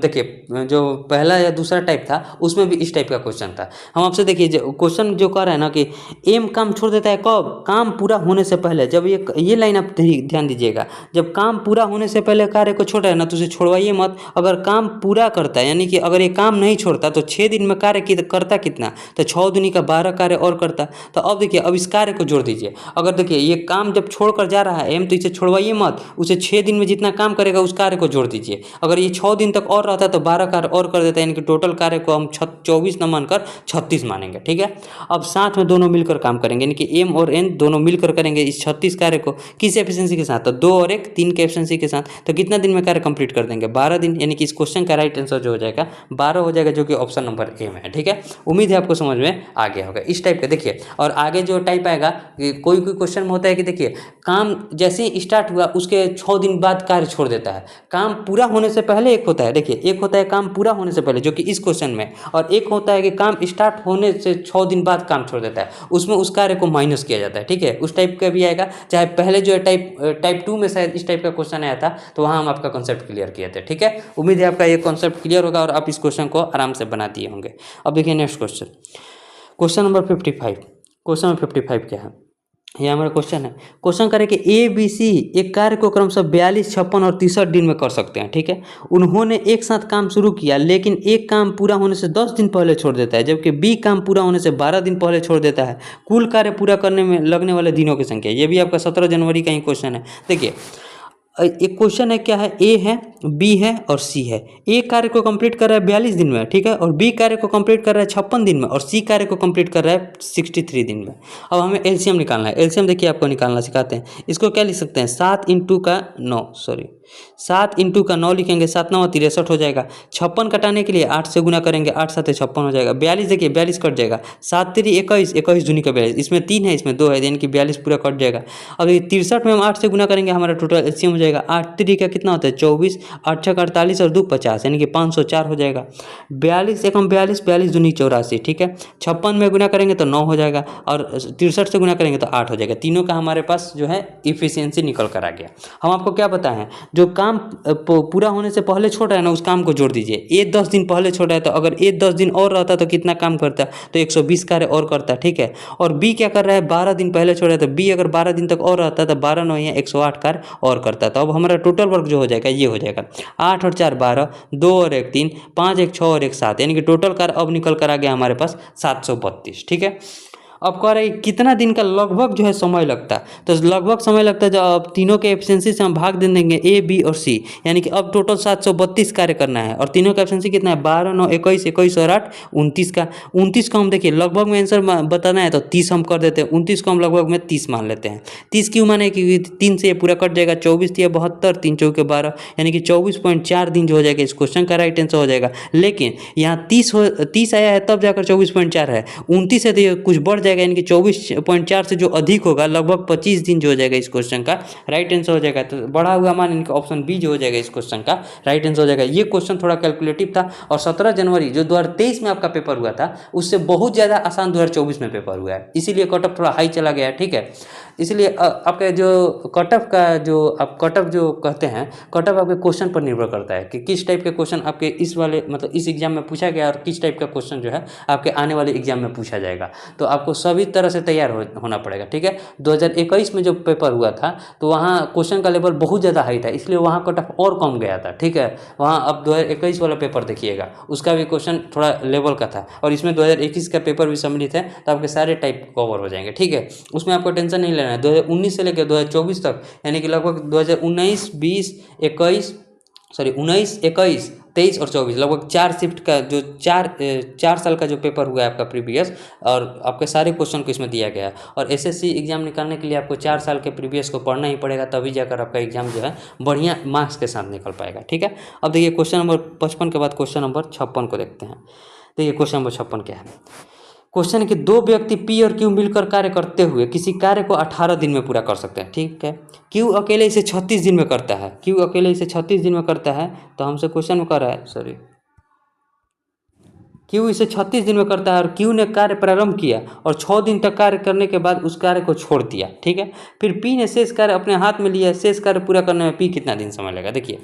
देखिए जो पहला या दूसरा टाइप था उसमें भी इस टाइप का क्वेश्चन था। हम आपसे देखिए क्वेश्चन जो कह रहा है ना कि एम काम छोड़ देता है कब, काम पूरा होने से पहले। जब ये लाइन आप ध्यान दीजिएगा, जब काम पूरा होने से पहले कार्य को छोड़ रहा है ना, तो उसे छोड़वाइए मत। अगर काम पूरा करता है, यानी कि अगर ये काम नहीं छोड़ता तो 6 दिन में कार्य करता कितना, तो 6 दूनी का 12 कार्य और करता। तो अब देखिए अब इस कार्य को जोड़ दीजिए। अगर देखिए ये काम जब छोड़कर जा रहा है एम, तो इसे छोड़वाइए मत, उसे 6 दिन में जितना काम करेगा उस कार्य को जोड़ दीजिए। अगर ये 6 दिन तक और रहता है तो 12 कार्य और कर देता है, यानी कि टोटल कार्य को हम 24 न मानकर 36 मानेंगे। ठीक है, अब साथ में दोनों मिलकर काम करेंगे, यानी कि एम और एन दोनों मिलकर करेंगे इस 36 कार्य को। किस एफिशिएंसी के साथ, तो 2 और 1 3 के एफिशिएंसी के साथ। तो कितना दिन में कार्य कंप्लीट कर देंगे, 12 दिन, यानी कि इस क्वेश्चन का राइट आंसर जो हो जाएगा 12 हो जाएगा, जो कि ऑप्शन नंबर ए में है। ठीक है, उम्मीद है आपको समझ में आ गया होगा इस टाइप का। देखिए और आगे जो टाइप आएगा, कोई क्वेश्चन में होता है कि देखिए काम जैसे ही स्टार्ट हुआ उसके 6 दिन बाद कार्य छोड़ देता है। काम पूरा होने से पहले एक होता है, देखिए एक होता है काम पूरा होने से पहले जो कि इस क्वेश्चन में, और एक होता है कि काम स्टार्ट होने से 6 दिन बाद काम छोड़ देता है, उसमें उस कार्य को माइनस किया जाता है। ठीक है, उस टाइप का भी आएगा, चाहे पहले जो है टाइप 2 में शायद इस टाइप का क्वेश्चन आया था, तो वहाँ हम आपका कॉन्सेप्ट क्लियर किए थे। ठीक है, उम्मीद है आपका ये कॉन्सेप्ट क्लियर होगा और आप इस क्वेश्चन को आराम से बना दिए होंगे। अब देखिए next question number 55। Question number 55 क्या है, ये हमारा क्वेश्चन है। क्वेश्चन करें कि ए बी सी एक कार्य को क्रमशः 42, 56 और 63 दिन में कर सकते हैं। ठीक है, उन्होंने एक साथ काम शुरू किया, लेकिन एक काम पूरा होने से 10 दिन पहले छोड़ देता है, जबकि बी काम पूरा होने से 12 दिन पहले छोड़ देता है। कुल कार्य पूरा करने में लगने वाले दिनों की संख्या, ये भी आपका 17 जनवरी का ही क्वेश्चन है। देखिए एक क्वेश्चन है, क्या है, ए है, बी है और सी है। ए कार्य को कंप्लीट कर रहा है 42 दिन में, ठीक है, और बी कार्य को कंप्लीट कर रहा है 56 दिन में, और सी कार्य को कंप्लीट कर रहा है 63 दिन में। अब हमें एलसीएम निकालना है। एलसीएम देखिए आपको निकालना सिखाते हैं। इसको क्या लिख सकते हैं, 7 इंटू का 9 लिखेंगे, 7 9 63 हो जाएगा। 56 कटाने के लिए 8 से गुना करेंगे, 8 7 56 हो जाएगा। 42 देखिए 42 कट जाएगा, 7 3 21, 21 दूनी का 42, इसमें 3 है इसमें 2 है, यानी कि 42 पूरा कट जाएगा। अब ये 63 में हम 8 से गुना करेंगे, हमारा टोटल एलसीएम हो जाएगा 8 3 का कितना होता है 24, 8 6 48 और 2 50, यानी कि 504 हो जाएगा। 42 एकम 42, 42 दूनी 84। ठीक है, 56 में गुना करेंगे तो 9 हो जाएगा, और 63 से गुना करेंगे तो 8 हो जाएगा। तीनों का हमारे पास जो है इफिशियंसी निकल कर आ गया। हम आपको क्या बताएं हैं, जो काम पूरा होने से पहले छोड़ रहा है ना, उस काम को जोड़ दीजिए। ए 10 दिन पहले छोड़ रहा है, तो अगर ए 10 दिन और रहता तो कितना काम करता, तो 120 कार्य और करता। ठीक है, और बी क्या कर रहा है, 12 दिन पहले छोड़ रहा है, तो बी अगर 12 दिन तक और रहता तो 12 9 108 कार्य और करता। तो अब हमारा टोटल वर्क जो हो जाएगा ये हो जाएगा 8 और 4 12, 2 और 1 3, 5 1 6 और 1 7, यानी कि टोटल कार्य अब निकल कर आ गया हमारे पास 732। ठीक है, अब कह रहे हैं कितना दिन का लगभग जो है समय लगता है, तो लगभग समय लगता है जब अब तीनों के एफिशिएंसी से हम भाग दे देंगे ए बी और सी, यानी कि अब टोटल 732 कार्य करना है, और तीनों का एफिशिएंसी कितना है 12 9 21, 21 और 8 29 का। 29 को हम देखिए लगभग में आंसर बताना है तो 30 हम कर देते हैं, 29 को हम लगभग में 30 मान लेते हैं। 30 क्यों माने, क्योंकि 3 से ये पूरा कट जाएगा, 24 3 72, 3 4 12, यानी कि 24.4 दिन जो हो जाएगा। इस क्वेश्चन का राइट आंसर हो जाएगा, लेकिन यहाँ 30 आया है तब जाकर 24.4 है, 29 है तो ये कुछ बढ़ जाएगा, जाएगा, यानी कि 24.4 से जो अधिक होगा लगभग 25 दिन जो हो जाएगा इस क्वेश्चन का राइट आंसर हो जाएगा। तो बढ़ा हुआ मान इनका ऑप्शन बी जो हो जाएगा इस क्वेश्चन का राइट आंसर हो जाएगा। ये क्वेश्चन थोड़ा कैलकुलेटिव था और 17 जनवरी जो 2023 में आपका पेपर हुआ था उससे बहुत ज़्यादा आसान 2024 में पेपर हुआ है, इसीलिए कट ऑफ थोड़ा हाई चला गया है। ठीक है, इसलिए आपके जो कट ऑफ का जो आप कट ऑफ जो कहते हैं, कट ऑफ आपके क्वेश्चन पर निर्भर करता है कि किस टाइप के क्वेश्चन आपके इस वाले मतलब इस एग्जाम में पूछा गया और किस टाइप का क्वेश्चन जो है आपके आने वाले एग्जाम में पूछा जाएगा। तो आपको सभी तरह से तैयार होना पड़ेगा। ठीक है, 2021 में जो पेपर हुआ था तो वहाँ क्वेश्चन का लेवल बहुत ज़्यादा हाई था, इसलिए वहाँ कट ऑफ और कम गया था। ठीक है, वहाँ अब 2021 वाला पेपर देखिएगा, उसका भी क्वेश्चन थोड़ा लेवल का था और इसमें 2021 का पेपर भी सम्मिलित है, तो आपके सारे टाइप कवर हो जाएंगे। ठीक है, उसमें आपको टेंशन नहीं लेना है। 2019 से लेकर 2024 तक, यानी कि लगभग 2019, 20, 21 सॉरी 19, 21, 23 और 24 लगभग 4 शिफ्ट का जो 4 साल का जो पेपर हुआ है आपका प्रीवियस, और आपके सारे क्वेश्चन को इसमें दिया गया है। और एसएससी एग्जाम निकालने के लिए आपको 4 साल के प्रीवियस को पढ़ना ही पड़ेगा, तभी जाकर आपका एग्जाम जो है बढ़िया मार्क्स के साथ निकल पाएगा। ठीक है, अब देखिए क्वेश्चन नंबर 55 के बाद क्वेश्चन नंबर 56 को देखते हैं। देखिए क्वेश्चन नंबर 56 क्या है। क्वेश्चन है कि दो व्यक्ति पी और क्यू मिलकर कार्य करते हुए किसी कार्य को 18 दिन में पूरा कर सकते हैं। ठीक है, क्यू अकेले इसे 36 दिन में करता है, क्यू अकेले इसे 36 दिन में करता है, तो हमसे क्वेश्चन में कर रहा है सॉरी क्यू इसे 36 दिन में करता है और क्यू ने कार्य प्रारंभ किया और 6 दिन तक कार्य करने के बाद उस कार्य को छोड़ दिया। ठीक है, फिर पी ने शेष कार्य अपने हाथ में लिया, शेष कार्य पूरा करने में पी कितना दिन समय लगेगा। देखिए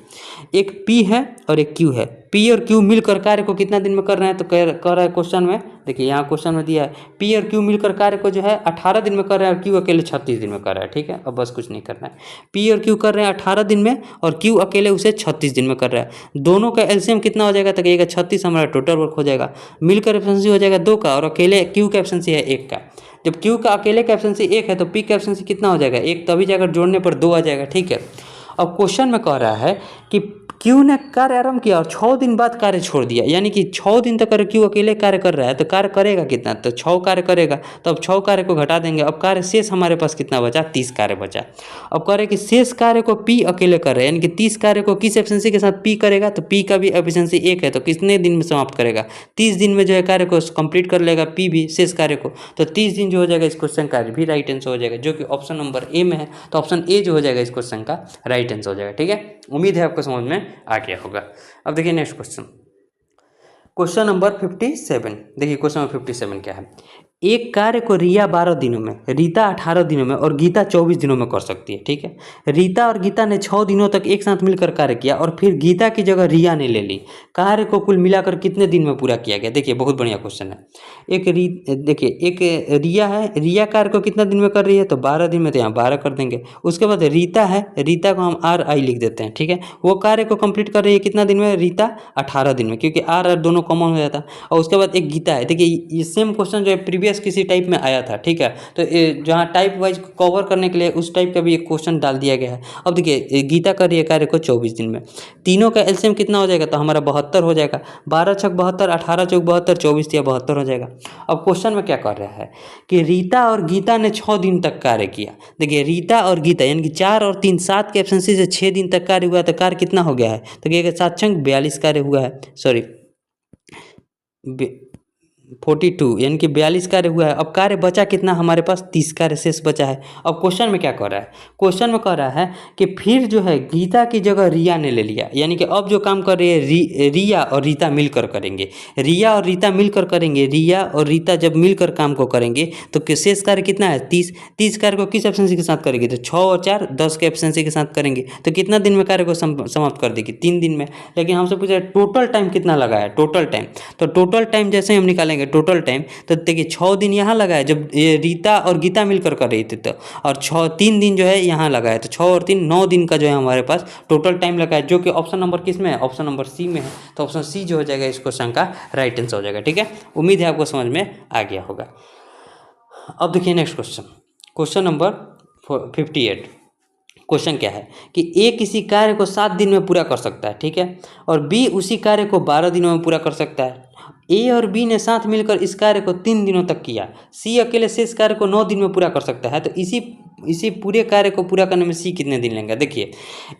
एक पी है और एक क्यू है, पी और क्यू मिलकर कार्य को कितना दिन में कर रहे हैं, तो कह रहा है क्वेश्चन में, देखिए यहाँ क्वेश्चन में दिया है पी और क्यू मिलकर कार्य को जो है 18 दिन में कर रहे हैं और क्यू अकेले 36 दिन में कर रहा है। ठीक है, अब बस कुछ नहीं करना है, पी और क्यू कर रहे हैं 18 दिन में और क्यू अकेले उसे 36 दिन में कर रहा है। दोनों का एलसीएम कितना हो जाएगा, तो कहिएगा 36 हमारा टोटल वर्क हो जाएगा, मिलकर एफिशिएंसी हो जाएगा 2 का और अकेले क्यू का एफिशिएंसी है 1 का। जब क्यू का अकेले का एफिशिएंसी 1 है तो पी का एफिशिएंसी कितना हो जाएगा 1, तभी जाकर जोड़ने पर 2 आ जाएगा। ठीक है, अब क्वेश्चन में कह रहा है कि क्यू ने कार्य आरंभ किया और 6 दिन बाद कार्य छोड़ दिया, यानी कि 6 दिन तक अगर क्यू अकेले कार्य कर रहा है तो कार्य करेगा कितना, तो 6 कार्य करेगा, तो अब 6 कार्य को घटा देंगे, अब कार्य शेष हमारे पास कितना बचा, 30 कार्य बचा। अब कह रहे कि शेष कार्य को पी अकेले कर रहे हैं, यानी कि 30 कार्य को किस एफिशिएंसी के साथ पी करेगा, तो पी का भी एफिशिएंसी 1 है, तो कितने दिन में समाप्त करेगा, 30 दिन में जो है कार्य को कंप्लीट कर लेगा पी भी शेष कार्य को, तो 30 दिन जो हो जाएगा इस क्वेश्चन का भी राइट आंसर हो जाएगा, जो कि ऑप्शन नंबर ए में है। तो ऑप्शन ए जो हो जाएगा इस क्वेश्चन का राइट आंसर हो जाएगा। ठीक है, उम्मीद है आपको समझ में आ गया होगा। अब देखिए नेक्स्ट क्वेश्चन, क्वेश्चन नंबर 57। देखिए क्वेश्चन नंबर 57 क्या है। एक कार्य को रिया 12 दिनों में, रीता 18 दिनों में और गीता 24 दिनों में कर सकती है। ठीक है, रीता और गीता ने 6 दिनों तक एक साथ मिलकर कार्य किया और फिर गीता की जगह रिया ने ले ली। कार्य को कुल मिलाकर कितने दिन में पूरा किया गया। देखिए बहुत बढ़िया क्वेश्चन है। देखिए एक रिया है, रिया कार्य को कितना दिन में कर रही है, तो 12 दिन में, तो यहाँ 12 कर देंगे। उसके बाद रीता है, रीता को हम RI लिख देते हैं। ठीक है, वो कार्य को कंप्लीट कर रही है कितना दिन में, रीता 18 दिन में, क्योंकि R दोनों कॉमन हो जाता है। और उसके बाद एक गीता है। देखिए ये सेम क्वेश्चन जो है प्रीवियस किसी टाइप में आया था। ठीक है, तो जहाँ टाइप वाइज कवर करने के लिए उस टाइप का भी एक क्वेश्चन डाल दिया गया है। अब देखिए गीता कर रही है कार्य को 24 दिन में, तीनों का एलसीएम कितना हो जाएगा, तो हमारा 72 हो जाएगा, 12 छक 72, 18 चौक 72, 24 या 72 हो जाएगा। अब क्वेश्चन में क्या कर रहा है कि रीता और गीता ने 6 दिन तक कार्य किया। देखिए रीता और गीता यानी कि 4 और 3 7 के एब्सेंसी से 6 दिन तक कार्य हुआ, तो कार्य कितना हो गया है, तो कहिएगा 7 छंग 42 कार्य हुआ है, सॉरी 42 यानी कि 42 कार्य हुआ है। अब कार्य बचा कितना हमारे पास, 30 कार्य शेष बचा है। अब क्वेश्चन में क्या कर रहा है, क्वेश्चन में कह रहा है कि फिर जो है गीता की जगह रिया ने ले लिया, यानी कि अब जो काम कर रही है रिया और रीता मिलकर करेंगे, रिया और रीता मिलकर करेंगे, रिया और रीता जब मिलकर काम को करेंगे तो शेष कार्य कितना है 30 कार्य को किस एफिशिएंसी के साथ करेंगे, तो 6 और 4 10 के एफिशिएंसी के साथ करेंगे, तो कितना दिन में कार्य को समाप्त कर देगी, 3 दिन में। लेकिन हमसे पूछा टोटल टाइम कितना लगा है, टोटल टाइम, तो टोटल टाइम जैसे हम निकालेंगे टोटल टाइम, तो देखिए 6 दिन यहाँ लगा है जब रीता और गीता मिलकर कर रही थी, तो और 3 दिन जो है यहाँ लगा है, तो 6 और 3 9 दिन का जो है हमारे पास टोटल टाइम लगा है, जो कि ऑप्शन नंबर किस में है, ऑप्शन नंबर सी में है। तो ऑप्शन सी जो हो जाएगा इस क्वेश्चन का राइट आंसर हो जाएगा। ठीक है, उम्मीद है आपको समझ में आ गया होगा। अब देखिए next question, question number 58। Question क्या है कि ए किसी कार्य को 7 दिन में पूरा कर सकता है। ठीक है, और बी उसी कार्य को 12 दिनों में पूरा कर सकता है। ए और बी ने साथ मिलकर इस कार्य को 3 दिनों तक किया। सी अकेले शेष कार्य को 9 दिन में पूरा कर सकता है। तो इसी इसी पूरे कार्य को पूरा करने में सी कितने दिन लेंगे। देखिए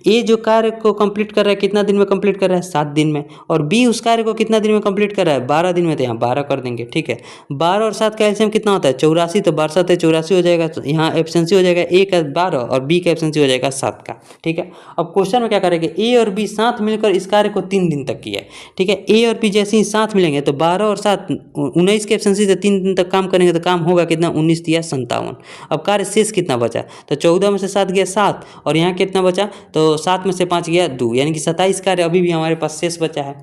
ए जो कार्य को कंप्लीट कर रहा है कितना दिन में कंप्लीट कर रहा है, 7 दिन में, और बी उस कार्य को कितना दिन में कंप्लीट कर रहा है, 12 दिन में, तो यहाँ 12 कर देंगे। ठीक है, 12 और 7 का एलसीएम कितना होता है, 84, तो 12 7 84 हो जाएगा, तो यहाँ एब्सेंसी हो जाएगा ए का 12 और बी का एब्सेंसी हो जाएगा 7 का। ठीक है, अब क्वेश्चन में क्या करेंगे, ए और बी साथ मिलकर इस कार्य को 3 दिन तक किया है। ठीक है, ए और बी जैसे ही साथ मिलेंगे तो 12 और 7 19 के एब्सेंसी से 3 दिन तक काम करेंगे तो काम होगा कितना, 19 दिया 57। अब कार्य शेष कितना बचा, तो 14 में से 7 गया 7, और यहाँ कितना बचा, तो 7 में से 5 गया 2, यानी कि 27 कार्य अभी भी हमारे पास शेष बचा है।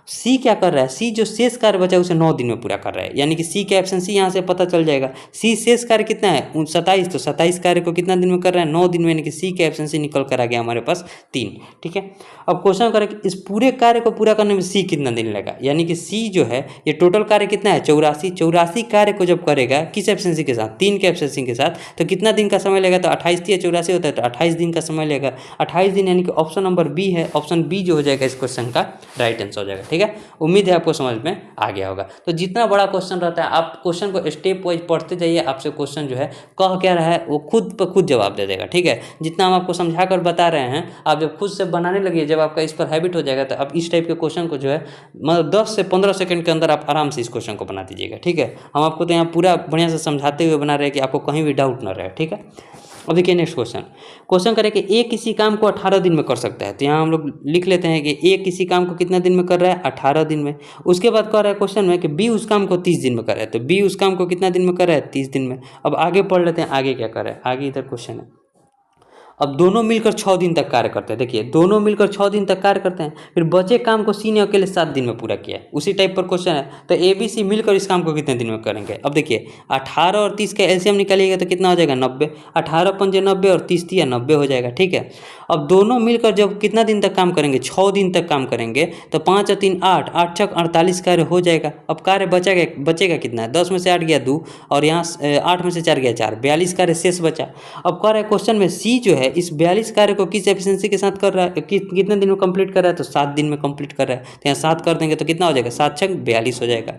सी क्या कर रहा है, सी जो शेष कार्य बचा है उसे 9 दिन में पूरा कर रहा है, यानी कि सी का एब्सेंसी यहाँ से पता चल जाएगा। सी शेष कार्य कितना है 27, तो 27 कार्य को कितना दिन में कर रहा है, 9 दिन में, यानी कि सी का एब्सेंसी निकल कर आ गया हमारे पास 3। ठीक है, अब क्वेश्चन करें कि इस पूरे कार्य को पूरा करने में सी कितना दिन लगेगा, यानी कि सी जो है ये टोटल कार्य कितना है 84 कार्य को जब करेगा किस एब्सेंसी के साथ, 3 के एब्सेंसी के साथ, तो कितना दिन का समय लगेगा, तो 28 या 84 होता है तो 28 दिन का समय लगेगा। 28 दिन, यानी कि ऑप्शन नंबर बी है, ऑप्शन बी जो हो जाएगा इस क्वेश्चन का राइट आंसर हो जाएगा। ठीक है, उम्मीद है आपको समझ में आ गया होगा। तो जितना बड़ा क्वेश्चन रहता है आप क्वेश्चन को स्टेप वाइज पढ़ते जाइए, आपसे क्वेश्चन जो है कह क्या रहा है वो खुद ब खुद जवाब दे देगा। ठीक है, जितना हम आपको समझा कर बता रहे हैं आप जब खुद से बनाने लगिए, जब आपका इस पर हैबिट हो जाएगा तो आप इस टाइप के क्वेश्चन को जो है मतलब 10 से 15 सेकंड के अंदर आप आराम से इस क्वेश्चन को बना दीजिएगा। ठीक है, हम आपको तो यहाँ पूरा बढ़िया से समझाते हुए बना रहे हैं कि आपको कहीं भी डाउट ना रहे। ठीक है, अब देखिए नेक्स्ट क्वेश्चन करें कि ए किसी काम को 18 दिन में कर सकता है, तो यहाँ हम लोग लिख लेते हैं कि ए किसी काम को कितना दिन में कर रहा है, 18 दिन में। उसके बाद कह रहा है क्वेश्चन में कि बी उस काम को 30 दिन में कर रहा है, तो बी उस काम को कितना दिन में कर रहा है, 30 दिन में। अब आगे पढ़ लेते हैं आगे क्या कर रहा है, आगे इधर क्वेश्चन है। अब दोनों मिलकर 6 दिन तक कार्य करते हैं, देखिए दोनों मिलकर 6 दिन तक कार्य करते हैं, फिर बचे काम को सी ने अकेले 7 दिन में पूरा किया है। उसी टाइप पर क्वेश्चन है, तो ए बी सी मिलकर इस काम को कितने दिन में करेंगे। अब देखिए 18 और 30 का एलसीएम निकालिएगा तो कितना हो जाएगा 90, 18 पंजे 90 और 30 तिया 90 हो जाएगा। ठीक है, अब दोनों मिलकर जब कितना दिन तक काम करेंगे, 6 दिन तक काम करेंगे, तो 5 और 3 8, 8 छक 48 कार्य हो जाएगा। अब कार्य बचेगा कितना है, 10 में से 8 गया 2, और यहाँ 8 में से 4 गया 4, 42 कार्य शेष बचा। अब कह रहा है क्वेश्चन में सी जो है इस 42 कार्य को किस एफिशिएंसी के साथ कर रहा है, कितने दिन में कंप्लीट कर रहा है, तो 7 दिन में कंप्लीट कर रहा है, तो यहाँ 7 कर देंगे तो कितना हो जाएगा, 7 छक 42 हो जाएगा।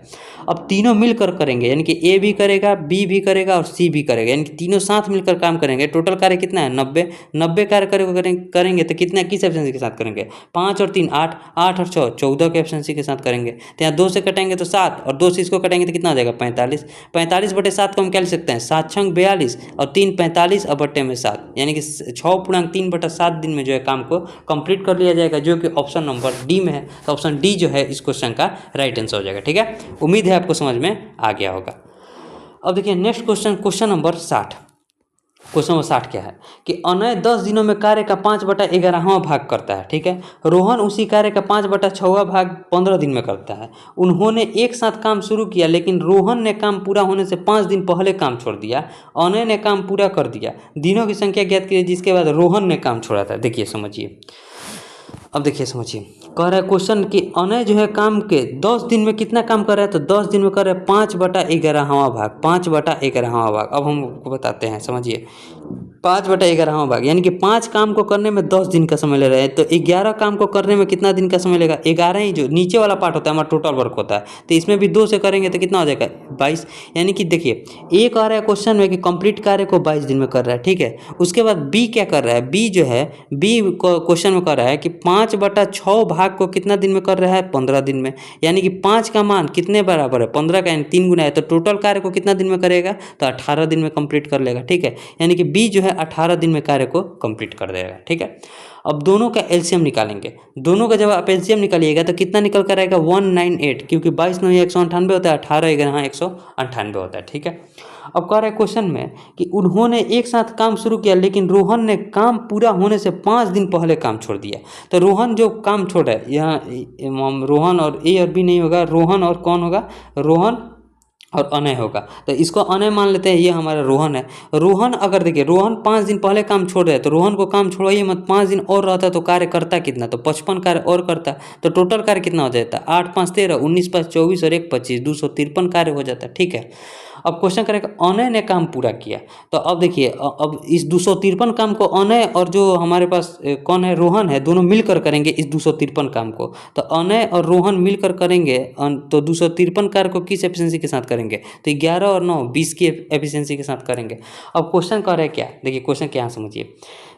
अब तीनों मिलकर करेंगे, यानी कि ए भी करेगा, बी भी करेगा और सी भी करेगा, यानी कि तीनों साथ मिलकर काम करेंगे। टोटल कार्य कितना है 90 कार्य करेंगे तो कितना किस एफिशिएंसी के साथ करेंगे, 5 और 3 8, 8 और 6 14 के एफिशिएंसी के साथ करेंगे। तो यहाँ 2 से कटेंगे तो 7 और 2 से इसको कटेंगे तो कितना हो जाएगा 45, 45/7 को हम क्या लिख सकते हैं, 7 छंग 42 और 3 45 और बट्टे में 7, यानी कि 6.3/7 दिन में जो है काम को कंप्लीट कर लिया जाएगा, जो कि ऑप्शन नंबर डी में है। तो ऑप्शन डी जो है इस क्वेश्चन का राइट आंसर हो जाएगा। ठीक है, उम्मीद है आपको समझ में आ गया होगा। अब देखिए next question number 60। Question number 60 क्या है कि अनय 10 दिनों में कार्य का 5/11वां भाग करता है। ठीक है, रोहन उसी कार्य का 5/6वां भाग 15 दिन में करता है। उन्होंने एक साथ काम शुरू किया, लेकिन रोहन ने काम पूरा होने से 5 दिन पहले काम छोड़ दिया, अनय ने काम पूरा कर दिया। दिनों की संख्या ज्ञात कीजिए जिसके बाद रोहन ने काम छोड़ा था। देखिए समझिए, अब देखिए समझिए, कह रहा है क्वेश्चन कि अनय जो है काम के 10 दिन में कितना काम कर रहा है, तो 10 दिन में कर रहा है 5/11वां भाग, 5/11वां भाग। अब हम आपको बताते हैं, समझिए 5/11वां भाग, यानी कि 5 काम को करने में 10 दिन का समय ले रहे हैं, तो 11 काम को करने में कितना दिन का समय लेगा, 11 ही जो नीचे वाला पार्ट होता है हमारा टोटल वर्क होता है, तो इसमें भी 2 से करेंगे तो कितना हो जाएगा 22। यानी कि देखिए ए कह रहा है क्वेश्चन में कि कंप्लीट कार्य को 22 दिन में कर रहा है। ठीक है, उसके बाद बी क्या कर रहा है, बी जो है बी क्वेश्चन में कर रहा है कि 5/6 भाग को कितना दिन में कर रहा है, 15 दिन में, यानी कि 5 का मान कितने बराबर है, 15 का, यानी 3 गुना है, तो टोटल कार्य को कितना दिन में करेगा, तो 18 दिन में कंप्लीट कर लेगा। ठीक है, यानी कि बी जो है 18 दिन में कार्य को कंप्लीट कर देगा। ठीक है, अब दोनों का एलसीएम निकालेंगे, दोनों का जब आप एलसीएम निकालिएगा तो कितना निकल कर आएगा 198, क्योंकि 22 9 198 होता है, 18 11 198 होता है। ठीक है, अब कह रहा है क्वेश्चन में कि उन्होंने एक साथ काम शुरू किया, लेकिन रोहन ने काम पूरा होने से 5 दिन पहले काम छोड़ दिया। तो रोहन जो काम छोड़ रहा है, यहाँ रोहन और ए और बी नहीं होगा, रोहन और कौन होगा, रोहन और अनय होगा, तो इसको अनय मान लेते हैं, ये हमारा रोहन है। रोहन अगर देखिए रोहन 5 दिन पहले काम छोड़ रहे हैं, तो रोहन को काम छोड़ाइए मत, 5 दिन और रहता तो कार्य करता कितना, तो 55 कार्य और करता, तो टोटल कार्य कितना हो जाता, 8 5 13, 19 5 24 और 1 25, 253 कार्य हो जाता। ठीक है, अब क्वेश्चन करेगा अनय ने काम पूरा किया। तो अब देखिए अब इस 253 काम को अनय और जो हमारे पास कौन है, रोहन है, दोनों मिलकर करेंगे इस 253 काम को। तो अनय और रोहन मिलकर करेंगे तो 253 कार्य को किस एफिशिएंसी के साथ करेंगे, तो 11 और 9 20 की एफिशिएंसी के साथ करेंगे। अब क्वेश्चन कह रहा है क्या, देखिए क्वेश्चन क्या समझिए,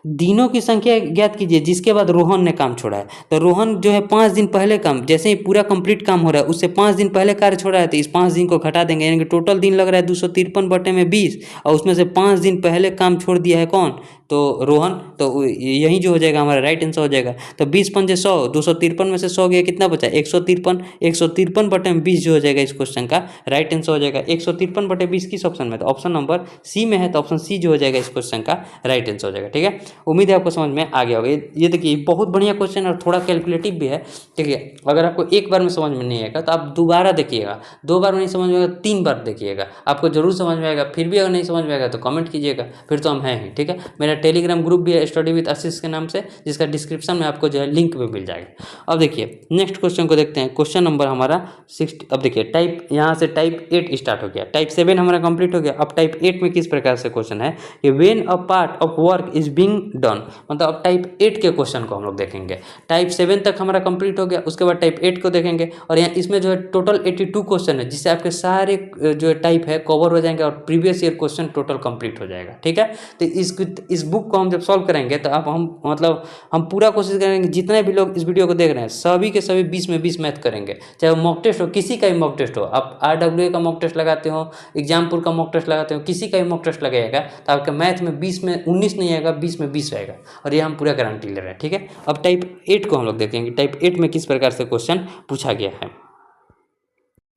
दिनों की संख्या ज्ञात कीजिए जिसके बाद रोहन ने काम छोड़ा है। तो रोहन जो है 5 दिन पहले काम, जैसे ही पूरा कंप्लीट काम हो रहा है उससे 5 दिन पहले कार्य छोड़ा है, तो इस 5 दिन को घटा देंगे, यानी कि टोटल दिन लग रहा है 253/20 और उसमें से 5 दिन पहले काम छोड़ दिया है कौन, तो रोहन। तो यही जो हो जाएगा हमारा राइट आंसर हो जाएगा। तो 20 पंजे 100, 253 में से 100 गया, कितना बचा 153, 153/20 जो हो जाएगा इस क्वेश्चन का राइट आंसर हो जाएगा। 153/20 किस ऑप्शन में, तो ऑप्शन नंबर सी में है, तो ऑप्शन सी जो हो जाएगा इस क्वेश्चन का राइट आंसर हो जाएगा। ठीक है, उम्मीद है आपको समझ में आ गया होगा। ये देखिए बहुत बढ़िया क्वेश्चन और थोड़ा कैलकुलेटिव भी है। देखिए अगर आपको एक बार में समझ में नहीं आएगा तो आप दोबारा देखिएगा, 2 बार में नहीं समझ में आएगा 3 बार देखिएगा, आपको जरूर समझ में आएगा। फिर भी अगर नहीं समझ में आएगा तो कमेंट कीजिएगा, फिर तो हम हैं ही। ठीक है, मेरा टेलीग्राम ग्रुप भी है स्टडी विद आशीष के नाम से, जिसका डिस्क्रिप्शन में आपको जो है लिंक भी मिल जाएगा। अब देखिए नेक्स्ट क्वेश्चन को देखते हैं। क्वेश्चन नंबर हमारा 60। अब देखिए टाइप, यहाँ से टाइप 8 स्टार्ट हो गया, टाइप 7 हमारा कंप्लीट हो गया। अब टाइप 8 में किस प्रकार से क्वेश्चन है कि when a part of work is being done, मतलब अब टाइप 8 के क्वेश्चन को हम लोग देखेंगे। टाइप 7 तक हमारा कंप्लीट हो गया, उसके बाद टाइप 8 को देखेंगे। और यहाँ इसमें जो है टोटल 82 क्वेश्चन है, जिससे आपके सारे जो टाइप है कवर हो जाएंगे और previous year question total complete हो जाएगा। ठीक है, तो इस बुक को हम जब सॉल्व करेंगे तो अब हम मतलब हम पूरा कोशिश करेंगे जितने भी लोग इस वीडियो को देख रहे हैं सभी के सभी 20 में 20 मैथ करेंगे, चाहे वो मॉक टेस्ट हो, किसी का भी मॉक टेस्ट हो। आप RWA का मॉक टेस्ट लगाते हो, एग्जामपुर का मॉक टेस्ट लगाते हो, किसी का भी मॉक टेस्ट लगाएगा तो आपके मैथ में 20 में 19 नहीं आएगा, 20 में 20 आएगा, और ये हम पूरा गारंटी ले रहे हैं। ठीक है, अब टाइप 8 को हम लोग देखेंगे, टाइप 8 में किस प्रकार से क्वेश्चन पूछा गया है।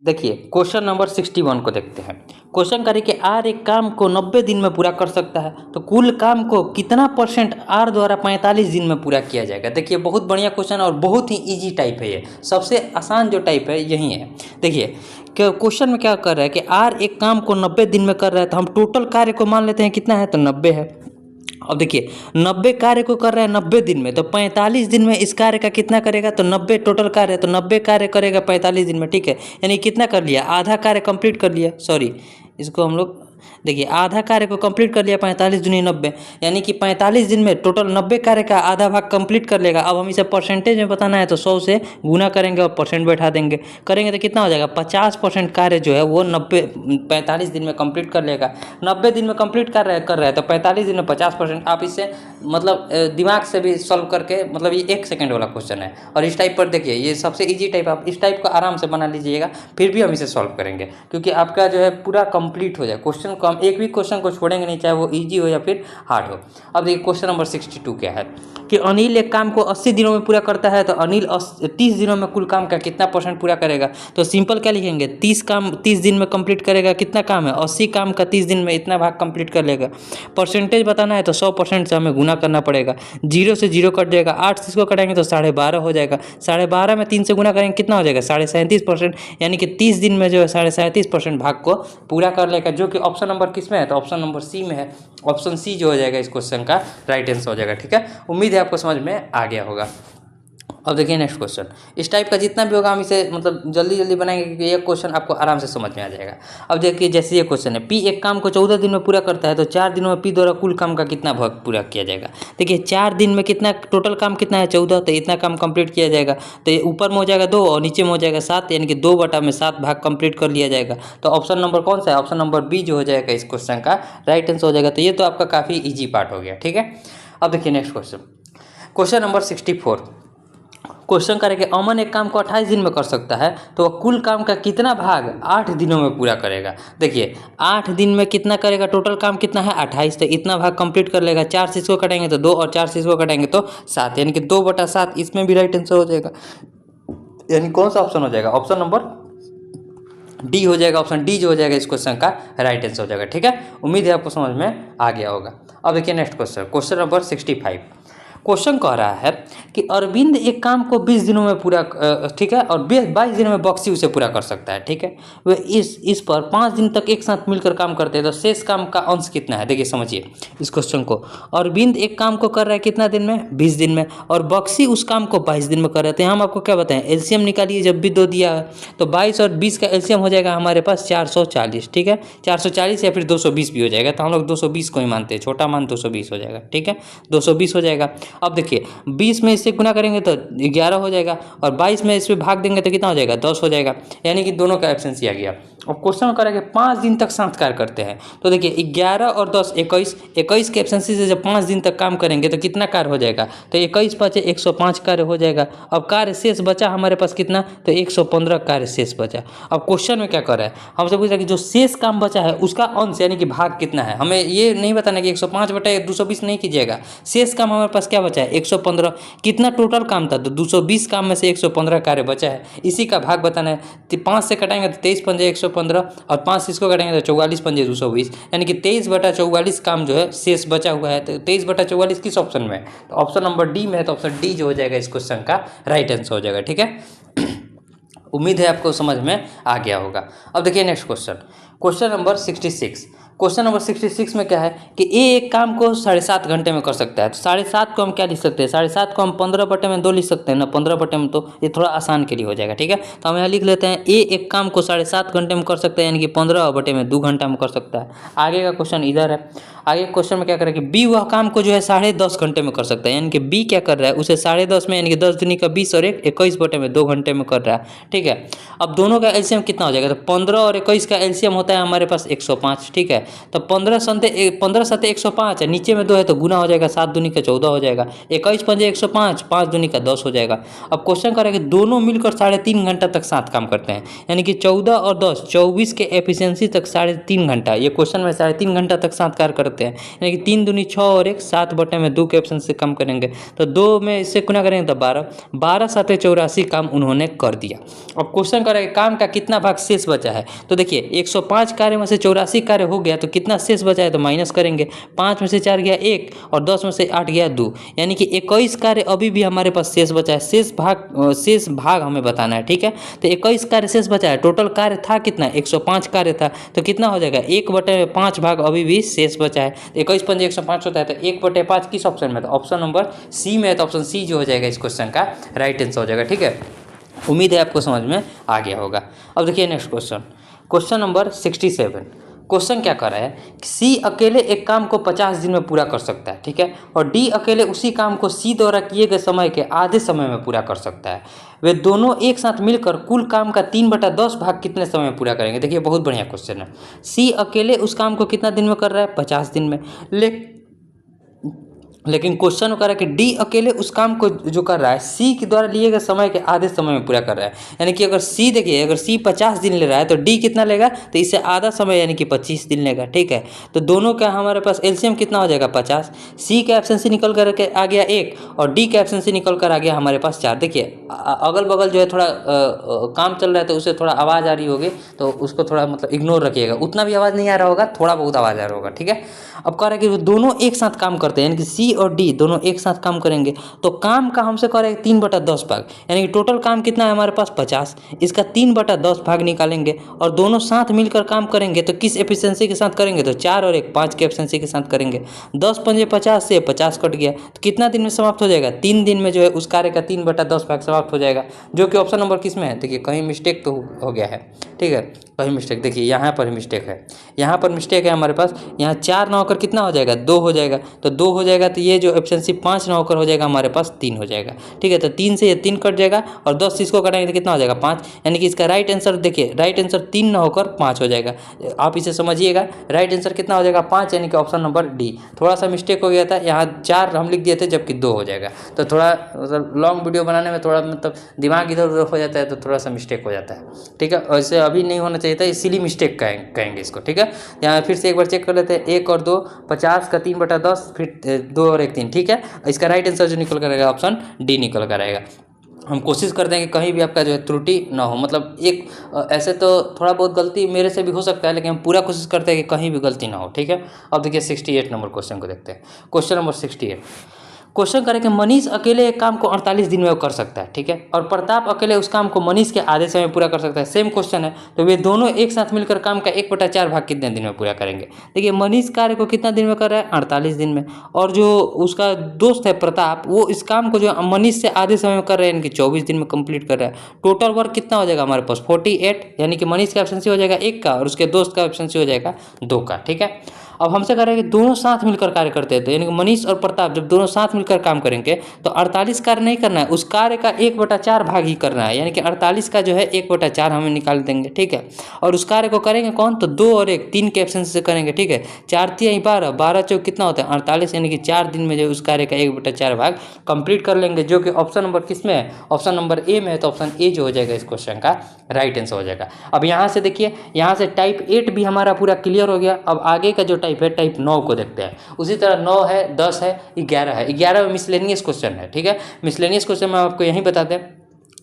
देखिए क्वेश्चन नंबर 61 को देखते हैं। क्वेश्चन करें कि आर एक काम को 90 दिन में पूरा कर सकता है, तो कुल काम को कितना परसेंट आर द्वारा 45 दिन में पूरा किया जाएगा। देखिए बहुत बढ़िया क्वेश्चन और बहुत ही इजी टाइप है, ये सबसे आसान जो टाइप है यही है। देखिए क्वेश्चन में क्या कर रहा है कि आर एक काम को 90 दिन में कर रहा है, तो हम टोटल कार्य को मान लेते हैं कितना है, तो 90 है। अब देखिए 90 कार्य को कर रहा है 90 दिन में, तो 45 दिन में इस कार्य का कितना करेगा, तो 90 टोटल कार्य है, तो 90 कार्य करेगा 45 दिन में। ठीक है, यानी कितना कर लिया, आधा कार्य कंप्लीट कर लिया। सॉरी, इसको हम लोग देखिए आधा कार्य को कंप्लीट कर लिया, 45 दूनी 90, यानी कि 45 दिन में टोटल 90 कार्य का आधा भाग कंप्लीट कर लेगा। अब हम इसे परसेंटेज में बताना है तो 100 से गुना करेंगे और परसेंट बैठा देंगे, करेंगे तो कितना हो जाएगा, 50% कार्य जो है वो 45 दिन में कंप्लीट कर लेगा। 90 दिन में कंप्लीट कर रहा है तो 45 दिन में 50%। आप इसे मतलब दिमाग से भी सॉल्व करके, मतलब ये 1 सेकेंड वाला क्वेश्चन है और इस टाइप पर देखिए ये सबसे ईजी टाइप, आप इस टाइप को आराम से बना लीजिएगा, फिर भी हम इसे सॉल्व करेंगे क्योंकि आपका जो है पूरा कंप्लीट हो जाए क्वेश्चन को, हम एक भी क्वेश्चन को छोड़ेंगे नहीं, चाहे वो इजी हो या फिर हार्ड हो। अब देखिए क्वेश्चन नंबर 62 क्या है कि अनिल एक काम को 80 दिनों में पूरा करता है, तो अनिल 30 दिनों में कुल काम का कितना परसेंट पूरा करेगा। तो सिंपल क्या लिखेंगे, 30 काम 30 दिन में कंप्लीट करेगा, कितना काम है 80 काम का 30 दिन में इतना भाग कंप्लीट कर लेगा। परसेंटेज बताना है तो 100% से हमें गुना करना पड़ेगा, 0 से 0 कट जाएगा, 8 से इसको कटाएंगे तो 12.5 हो जाएगा, 12.5 में 3 से गुना करेंगे कितना हो जाएगा 37%, यानी कि 30 दिन में जो है 37% भाग को पूरा कर लेगा, जो कि ऑप्शन नंबर किस में है, तो ऑप्शन नंबर सी में है। ऑप्शन सी जो हो जाएगा इस क्वेश्चन का राइट आंसर हो जाएगा। ठीक है, उम्मीद है आपको समझ में आ गया होगा। अब देखिए नेक्स्ट क्वेश्चन, इस टाइप का जितना भी होगा हम इसे मतलब जल्दी जल्दी बनाएंगे क्योंकि ये क्वेश्चन आपको आराम से समझ में आ जाएगा। अब देखिए जैसे ये क्वेश्चन है, पी एक काम को 14 दिन में पूरा करता है, तो 4 दिनों में पी द्वारा कुल काम का कितना भाग पूरा किया जाएगा। देखिए 4 दिन में कितना टोटल काम कितना है 14, तो इतना काम कंप्लीट किया जाएगा, तो ये ऊपर में हो जाएगा 2 और नीचे में हो जाएगा 7, यानी कि 2/7 भाग कंप्लीट कर लिया जाएगा। तो ऑप्शन नंबर कौन सा है, ऑप्शन नंबर बी जो हो जाएगा इस क्वेश्चन का राइट आंसर हो जाएगा। तो ये तो आपका काफ़ी ईजी पार्ट हो गया। ठीक है, अब देखिए next question, question number 64। Question करें कि अमन एक काम को 28 दिन में कर सकता है, तो वह कुल काम का कितना भाग 8 दिनों में पूरा करेगा। देखिए 8 दिन में कितना करेगा, टोटल काम कितना है 28, तो इतना भाग कंप्लीट कर लेगा। 4 से इसको कटेंगे तो 2 और 4 से इसको कटेंगे तो 7, यानी कि 2/7, इसमें भी राइट आंसर हो जाएगा। यानी कौन सा ऑप्शन हो जाएगा, ऑप्शन नंबर डी हो जाएगा। ऑप्शन डी जो हो जाएगा इस क्वेश्चन का राइट आंसर हो जाएगा। ठीक है, उम्मीद है आपको समझ में आ गया होगा। अब देखिए next question, question number 65। Question कह रहा है कि अरविंद एक काम को 20 दिनों में पूरा ठीक है, और 22 दिनों में बक्सी उसे पूरा कर सकता है। ठीक है, वे इस पर 5 दिन तक एक साथ मिलकर काम करते हैं, तो शेष काम का अंश कितना है? देखिए समझिए इस क्वेश्चन को। अरविंद एक काम को कर रहा है कितना दिन में? 20 दिन में, और बक्सी उस काम को 22 दिन में कर रहे थे। हम आपको क्या बताएं, एलसीएम निकालिए, जब भी 2 दिया है तो 22 और 20 का एलसीएम हो जाएगा हमारे पास 440। ठीक है, 440 या फिर 220 भी हो जाएगा, तो हम लोग 220 को ही मानते हैं, छोटा मान 220 हो जाएगा। ठीक है, 220 हो जाएगा। अब देखिए 20 में इससे गुना करेंगे तो 11 हो जाएगा, और 22 में इसमें भाग देंगे तो कितना हो जाएगा? 10 हो जाएगा, यानी कि दोनों का एब्सेंस आ गया। अब क्वेश्चन करेंगे 5 दिन तक साथ कार्य करते हैं, तो देखिए 11 और 10 21, 21 के एब्सेंसी से जब 5 दिन तक काम करेंगे तो कितना कार्य हो जाएगा? तो 21 5 105 कार्य हो जाएगा। अब कार्य शेष बचा हमारे पास कितना? तो 115 कार्य शेष बचा। अब क्वेश्चन में क्या कर रहा है, हमसे पूछ रहा है कि जो शेष काम बचा है उसका अंश यानी कि भाग कितना है। हमें ये नहीं बताना कि 105 बटा 220 नहीं कीजिएगा, शेष काम हमारे पास क्या बचा है? 115। कितना टोटल काम था? तो 220 काम में से 115 कार्य बचा है, इसी का भाग बताना है। 5 से कटाएंगे तो 23 पंजे 115, और 5 से इसको कटाएंगे तो 44 पंजे 220, यानी कि 23 बटा 44 काम जो है शेष बचा हुआ है। तो 23 बटा 44 किस ऑप्शन में है? तो ऑप्शन नंबर डी में है, तो ऑप्शन डी जो हो जाएगा इस क्वेश्चन का राइट आंसर हो जाएगा। ठीक है, उम्मीद है आपको समझ में आ गया होगा। अब देखिए next question, question number 66। Question number 66 में क्या है कि ए एक काम को 7.5 घंटे में कर सकता है, तो 7.5 को हम क्या लिख सकते हैं? 7.5 को हम 15/2 लिख सकते हैं ना, 15 में, तो ये थोड़ा आसान के लिए हो जाएगा। ठीक है, तो हम यहाँ लिख लेते हैं ए एक काम को 7.5 घंटे में कर सकता है, यानी कि 15/2 घंटा में कर सकता है। आगे का क्वेश्चन इधर है, आगे क्वेश्चन में क्या करें कि बी वह काम को जो है 10.5 घंटे में कर सकता है, यानी कि बी क्या कर रहा है, उसे 10.5 में यानी कि 10 दूनी का 20 और 1 21/2 घंटे में कर रहा है। ठीक है, अब दोनों का एलसीएम कितना हो जाएगा? तो 15 और 21 का एलसीएम होता है हमारे पास 105। ठीक है, तो 15 सते 105 है, नीचे में 2 है तो गुना हो जाएगा, 7 दूनी का 14 हो जाएगा, 21 पंजे 105, 5 दूनी का 10 हो जाएगा। अब क्वेश्चन करेंगे दोनों मिलकर 3.5 घंटा तक साथ काम करते हैं, यानी कि 14 और 10 24 के एफिशिएंसी तक 3.5 घंटा, ये क्वेश्चन में 3.5 घंटा तक साथ कार्य करते हैं, यानी कि 3 दूनी 6 और 1 7/2 के ऑप्शन से कम करेंगे, तो 2 में इससे गुना करेंगे तो 12, 12 सते 84 काम उन्होंने कर दिया। अब क्वेश्चन करेंगे काम का कितना भाग शेष बचा है, तो देखिए 105 कार्य में से 84 कार्य हो गया, तो कितना शेष बचा है? तो माइनस करेंगे, 5 में से 4 गया 1 और 10 में से 8 गया 2, यानी कि 21 कार्य अभी भी हमारे पास शेष बचा है। शेष भाग हमें बताना है। ठीक है, तो 21 कार्य शेष बचा है, टोटल कार्य था कितना? 105 कार्य था, तो कितना हो जाएगा? 1/5 भाग अभी भी शेष बचा है। 21 पंजे 105 होता है, तो 1/5 किस ऑप्शन में? तो ऑप्शन नंबर सी में है, तो ऑप्शन सी जो हो जाएगा इस क्वेश्चन का राइट आंसर हो जाएगा। ठीक है, उम्मीद है आपको समझ में आ गया होगा। अब देखिए next question, question number 67। Question क्या कर रहा है कि सी अकेले एक काम को 50 दिन में पूरा कर सकता है। ठीक है, और डी अकेले उसी काम को सी द्वारा किए गए समय के आधे समय में पूरा कर सकता है। वे दोनों एक साथ मिलकर कुल काम का 3/10 भाग कितने समय में पूरा करेंगे? देखिए बहुत बढ़िया क्वेश्चन है। सी अकेले उस काम को कितना दिन में कर रहा है? 50 दिन में। लेकिन क्वेश्चन कर रहा है कि डी अकेले उस काम को जो कर रहा है सी के द्वारा लिए गए समय के आधे समय में पूरा कर रहा है, यानी कि अगर सी देखिए अगर सी 50 दिन ले रहा है तो डी कितना लेगा? तो इससे आधा समय यानी कि 25 दिन लेगा। ठीक है, तो दोनों का हमारे पास एलसीएम कितना हो जाएगा? 50। सी का एब्सेंसी निकल कर के आ गया 1 और डी का एब्सेंसी निकल कर आ गया हमारे पास 4। देखिए अगल बगल जो है थोड़ा काम चल रहा है तो उससे थोड़ा आवाज़ आ रही होगी, तो उसको थोड़ा मतलब इग्नोर रखिएगा, उतना भी आवाज़ नहीं आ रहा होगा, थोड़ा बहुत आवाज़ आ रहा होगा। ठीक है, अब कह रहा है कि वो दोनों एक साथ काम करते हैं, यानी कि सी और डी दोनों एक साथ काम करेंगे, तो काम का हमसे कह रहे हैं 3/10 भाग, यानी कि टोटल काम कितना है हमारे पास? 50। इसका 3/10 भाग निकालेंगे और दोनों साथ मिलकर काम करेंगे, तो किस एफिशिएंसी के साथ करेंगे? तो 4 और 1 5 के एफिशिएंसी के साथ करेंगे। 10 पंजे 50 से 50 कट गया, तो कितना दिन में समाप्त हो जाएगा? 3 दिन में जो है उस कार्य का 3/10 भाग समाप्त हो जाएगा, जो कि ऑप्शन नंबर किस में है? देखिए कहीं मिस्टेक तो हो गया है। ठीक है, कहीं मिस्टेक, देखिए यहाँ पर मिस्टेक है, यहाँ पर मिस्टेक है हमारे पास। यहाँ 4 ना होकर कितना हो जाएगा? 2 हो जाएगा, तो 2 हो जाएगा, तो ये जो एफिशिएंसी 5 ना होकर हो जाएगा हमारे पास 3 हो जाएगा। ठीक है, तो 3 से ये 3 कट जाएगा और 10 इसको कटाएंगे तो कितना हो जाएगा? 5, यानी कि इसका राइट आंसर देखिए, राइट आंसर 3 ना होकर 5 हो जाएगा। आप इसे समझिएगा, राइट आंसर कितना हो जाएगा? 5, यानी कि ऑप्शन नंबर डी। थोड़ा सा मिस्टेक हो गया था, यहाँ 4 हम लिख दिए थे जबकि 2 हो जाएगा, तो थोड़ा मतलब लॉन्ग वीडियो बनाने में थोड़ा मतलब दिमाग इधर उधर हो जाता है, तो थोड़ा सा मिस्टेक हो जाता है। ठीक है, वैसे अभी नहीं होना चाहिए था, इसीलिए मिस्टेक कहेंगे इसको। ठीक है, यहाँ फिर से एक बार चेक कर लेते हैं, 1 और 2 50 का 3/10, फिर 2 और 1 3। ठीक है, इसका राइट आंसर जो निकल कर आएगा ऑप्शन डी निकल कर आएगा। हम कोशिश करते हैं कि कहीं भी आपका जो है त्रुटि ना हो, मतलब एक ऐसे तो थोड़ा बहुत गलती मेरे से भी हो सकता है, लेकिन हम पूरा कोशिश करते हैं कि कहीं भी गलती ना हो। ठीक है, अब देखिए 68 नंबर क्वेश्चन को देखते हैं। क्वेश्चन नंबर 68, क्वेश्चन करेंगे मनीष अकेले एक काम को 48 दिन में वो कर सकता है, ठीक है, और प्रताप अकेले उस काम को मनीष के आधे समय में पूरा कर सकता है। सेम क्वेश्चन है, तो वे दोनों एक साथ मिलकर काम का 1/4 भाग कितने दिन में पूरा करेंगे। देखिए मनीष कार्य को कितना दिन में कर रहा है, 48 दिन में, और जो उसका दोस्त है प्रताप वो इस काम को जो मनीष से आधे समय में कर रहे हैं यानी कि 24 दिन में कंप्लीट कर रहा है। टोटल वर्क कितना हो जाएगा हमारे पास 48, यानी कि मनीष का एब्सेंसी हो जाएगा 1 का और उसके दोस्त का एब्सेंसी हो जाएगा 2 का, ठीक है। अब हमसे कह रहे हैं कि दोनों साथ मिलकर कार्य करते हैं, तो यानी कि मनीष और प्रताप जब दोनों साथ मिलकर काम करेंगे तो 48 कार्य नहीं करना है, उस कार्य का 1/4 भाग ही करना है, यानी कि 48 का जो है 1/4 हमें निकाल देंगे, ठीक है। और उस कार्य को करेंगे कौन, तो 2 और 1 3 के एब्सेंस से करेंगे, ठीक है। 4 3 12 12 चौक कितना होता है 48, यानी कि 4 दिन में जो उस कार्य का 1/4 भाग कंप्लीट कर लेंगे, जो कि ऑप्शन नंबर किस में है, ऑप्शन नंबर ए में है। तो ऑप्शन ए जो हो जाएगा इस क्वेश्चन का राइट आंसर हो जाएगा। अब यहाँ से देखिए, यहाँ से टाइप 8 भी हमारा पूरा क्लियर हो गया। अब आगे का जो टाइप है टाइप 9 को देखते हैं। उसी तरह 9 है, 10 है, 11 है। 11 में मिसलेनियस क्वेश्चन है, ठीक है। मिसलेनियस क्वेश्चन में आपको यहीं बता दें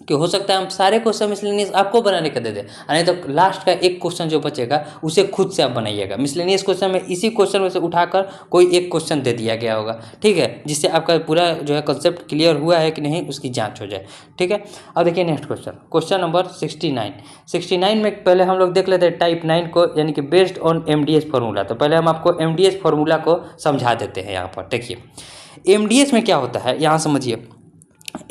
कि हो सकता है हम सारे क्वेश्चन मिसलेनियस आपको बनाने का दे दें, नहीं तो लास्ट का एक क्वेश्चन जो बचेगा उसे खुद से आप बनाइएगा। मिसलेनियस क्वेश्चन में इसी क्वेश्चन में से उठाकर कोई एक क्वेश्चन दे दिया गया होगा, ठीक है, जिससे आपका पूरा जो है कंसेप्ट क्लियर हुआ है कि नहीं उसकी जांच हो जाए, ठीक है। अब देखिए नेक्स्ट क्वेश्चन, क्वेश्चन नंबर 69 में पहले हम लोग देख लेते हैं टाइप 9 को, यानी कि बेस्ड ऑन एमडीएस फार्मूला। तो पहले हम आपको एमडीएस फार्मूला को समझा देते हैं। यहाँ पर देखिए एमडीएस में क्या होता है, यहाँ समझिए।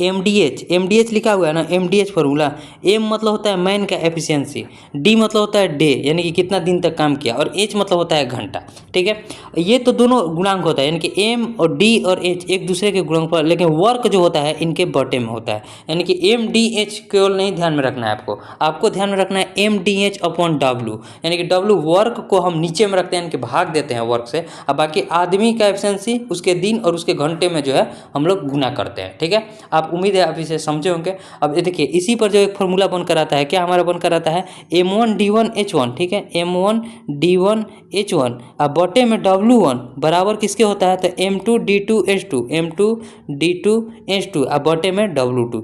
एमडीएच लिखा हुआ है ना, एमडीएच फार्मूला। एम मतलब होता है मैन का एफिशिएंसी, डी मतलब होता है डे यानी कि कितना दिन तक काम किया, और एच मतलब होता है घंटा, ठीक है। ये तो दोनों गुणांक होता है, यानी कि एम और डी और एच एक दूसरे के गुणांक पर, लेकिन वर्क जो होता है इनके बटे में होता है, यानी कि एम डी एच केवल नहीं ध्यान में रखना है आपको ध्यान में रखना है M D H upon W, यानी कि डब्ल्यू वर्क को हम नीचे में रखते हैं, यानी कि भाग देते हैं वर्क से, अब बाकी आदमी का एफिशिएंसी उसके दिन और उसके घंटे में जो है हम लोग गुना करते हैं, ठीक है। आप उम्मीद है आप इसे समझे होंगे। अब ये देखिए इसी पर जो एक फॉर्मूला बनकर आता है, क्या हमारा बनकर आता है M1D1H1, ठीक है, M1D1H1 अब बटे में W1 बराबर किसके होता है, तो M2D2H2 M2D2H2 अब बटे में W2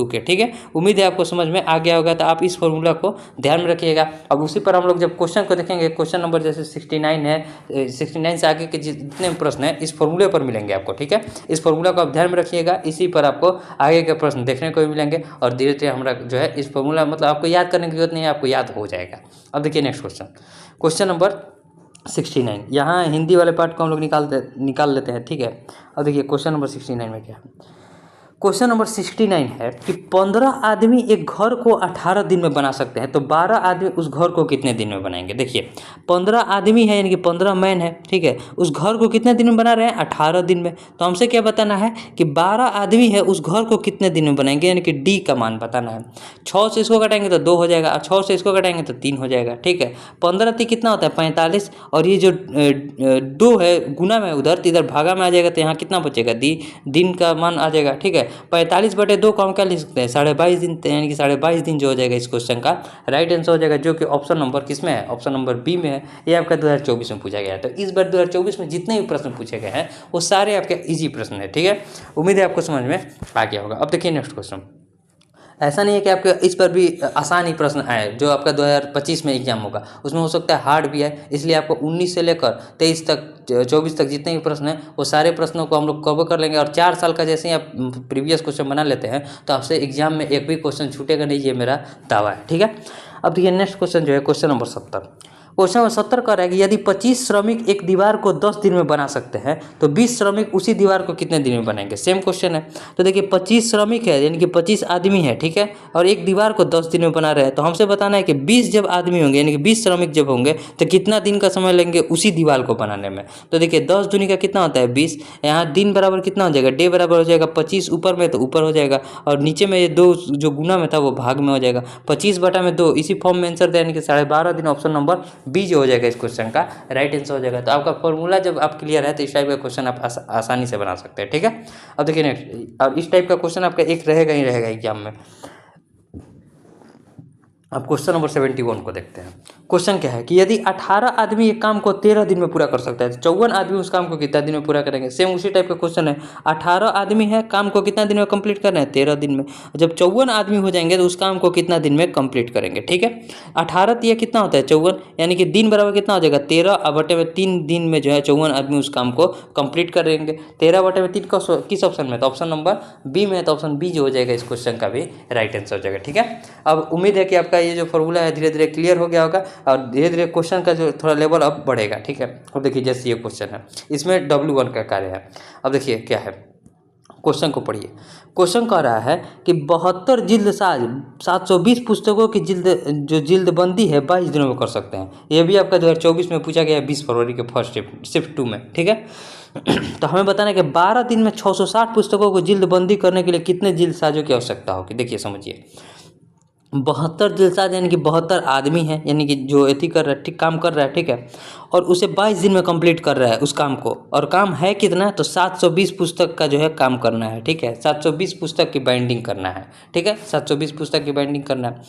के, ठीक है। उम्मीद है आपको समझ में आ गया होगा। तो आप इस फॉर्मूला को ध्यान में रखिएगा। अब उसी पर हम लोग जब क्वेश्चन को देखेंगे, क्वेश्चन नंबर जैसे 69 है, 69 से आगे के जितने प्रश्न हैं इस फॉर्मूले पर मिलेंगे आपको, ठीक है। इस फॉर्मूला को आप ध्यान में रखिएगा, इसी पर आपको आगे के प्रश्न देखने को भी मिलेंगे, और धीरे धीरे हमारा जो है इस फॉर्मूला मतलब आपको याद करने की जरूरत नहीं है, आपको याद हो जाएगा। अब देखिए नेक्स्ट क्वेश्चन, क्वेश्चन नंबर 69। यहाँ हिंदी वाले पार्ट को हम लोग निकाल लेते हैं, ठीक है। अब देखिए क्वेश्चन नंबर 69 में क्या है। क्वेश्चन नंबर 69 है कि 15 आदमी एक घर को 18 दिन में बना सकते हैं, तो 12 आदमी उस घर को कितने दिन में बनाएंगे। देखिए 15 आदमी है यानी कि 15 मैन है, ठीक है, उस घर को कितने दिन में बना रहे हैं, 18 दिन में। तो हमसे क्या बताना है कि 12 आदमी है उस घर को कितने दिन में बनाएंगे, यानी कि डी का मान बताना है। 6 से इसको घटाएंगे तो 2 हो जाएगा, और 6 से इसको घटाएंगे तो 3 हो जाएगा, ठीक है। 15 ती कितना होता है 45, और ये जो 2 है गुना में उधर, तो इधर भागा में आ जाएगा, तो यहाँ कितना बचेगा दिन का मान आ जाएगा, ठीक है। 45/2 को हम क्या लिख सकते हैं 22.5 दिन, यानी कि 22.5 दिन जो हो जाएगा इस क्वेश्चन का राइट आंसर हो जाएगा, जो कि ऑप्शन नंबर किस में है, ऑप्शन नंबर बी में है। ये आपका 2024 में पूछा गया है। तो इस बार 2024 में जितने भी प्रश्न पूछे गए हैं वो सारे आपके इजी प्रश्न है, ठीक है। उम्मीद है आपको समझ में आ गया होगा। अब देखिए नेक्स्ट क्वेश्चन, ऐसा नहीं है कि आपके इस पर भी आसान ही प्रश्न आए, जो आपका 2025 में एग्जाम होगा उसमें हो सकता है हार्ड भी है, इसलिए आपको 19 से लेकर 23 तक 24 तक जितने भी प्रश्न हैं वो सारे प्रश्नों को हम लोग कवर कर लेंगे। और 4 साल का जैसे ही आप प्रीवियस क्वेश्चन बना लेते हैं तो आपसे एग्जाम में एक भी क्वेश्चन छूटेगा नहीं, ये मेरा दावा है, ठीक है। अब देखिए नेक्स्ट क्वेश्चन जो है क्वेश्चन नंबर 70। क्वेश्चन नंबर 70 कह रहा है कि यदि 25 श्रमिक एक दीवार को 10 दिन में बना सकते हैं तो 20 श्रमिक उसी दीवार को कितने दिन में बनाएंगे। सेम क्वेश्चन है। तो देखिए 25 श्रमिक है यानी कि 25 आदमी है, ठीक है, और एक दीवार को 10 दिन में बना रहे हैं, तो हमसे बताना है कि 20 जब आदमी होंगे यानी कि 20 श्रमिक जब होंगे तो कितना दिन का समय लेंगे उसी दीवार को बनाने में। तो देखिए 10 दूनी का कितना होता है 20, यहाँ दिन बराबर कितना हो जाएगा, डे बराबर हो जाएगा 25 ऊपर में तो ऊपर हो जाएगा, और नीचे में ये 2 जो गुना में था वो भाग में हो जाएगा, 25/2 इसी फॉर्म में आंसर दें, यानी कि 12.5 दिन ऑप्शन नंबर बी जो हो जाएगा इस क्वेश्चन का राइट आंसर हो जाएगा। तो आपका फॉर्मूला जब आप क्लियर है तो इस टाइप का क्वेश्चन आप आसानी से बना सकते हैं, ठीक है। अब देखिए नेक्स्ट, और इस टाइप का क्वेश्चन आपका एक रहेगा ही एग्जाम में। अब क्वेश्चन नंबर 71 को देखते हैं। क्वेश्चन क्या है कि यदि 18 आदमी एक काम को 13 दिन में पूरा कर सकता है तो 54 आदमी उस काम को कितना दिन में पूरा करेंगे। सेम उसी टाइप का क्वेश्चन है, 18 आदमी है, काम को कितना दिन में कंप्लीट करना है, 13 दिन में। जब 54 आदमी हो जाएंगे तो उस काम को कितना दिन में कंप्लीट करेंगे। ठीक है, 18 तो ये कितना होता है 54, यानी कि दिन बराबर कितना हो जाएगा 13/3 दिन में जो है 54 आदमी उस काम को कंप्लीट करेंगे। 13/3 किस ऑप्शन में, तो ऑप्शन नंबर बी में है, तो ऑप्शन बी जो हो जाएगा इस क्वेश्चन का भी राइट आंसर हो जाएगा। ठीक है, अब उम्मीद है कि आपका ये जो फॉर्मूला है धीरे धीरे क्लियर हो गया होगा और धीरे धीरे क्वेश्चन का जो थोड़ा लेवल अब बढ़ेगा। ठीक है, अब देखिए जैसे ये क्वेश्चन है इसमें W1 का कार्य है। अब देखिए क्या है, क्वेश्चन को पढ़िए। क्वेश्चन कह रहा है कि 72 जिल्द साज 720 पुस्तकों की जिल्दबंदी है 22 दिनों में कर सकते हैं। ये भी आपका 2024 में पूछा गया है 20 फरवरी के फर्स्ट शिफ्ट 2 में। ठीक है, तो हमें बताना है कि 12 दिन में 660 पुस्तकों को जिल्दबंदी करने के लिए कितने जिल्द साजों की आवश्यकता होगी। देखिए समझिए, 72 जिल्दसाज यानी कि 72 आदमी है, यानी कि जो एथी कर रहा है, ठीक काम कर रहा है। ठीक है, और उसे 22 दिन में कंप्लीट कर रहा है उस काम को, और काम है कितना, तो 720 पुस्तक का जो है काम करना है। ठीक है, 720 पुस्तक की बाइंडिंग करना है। ठीक है, 720 पुस्तक की बाइंडिंग करना है।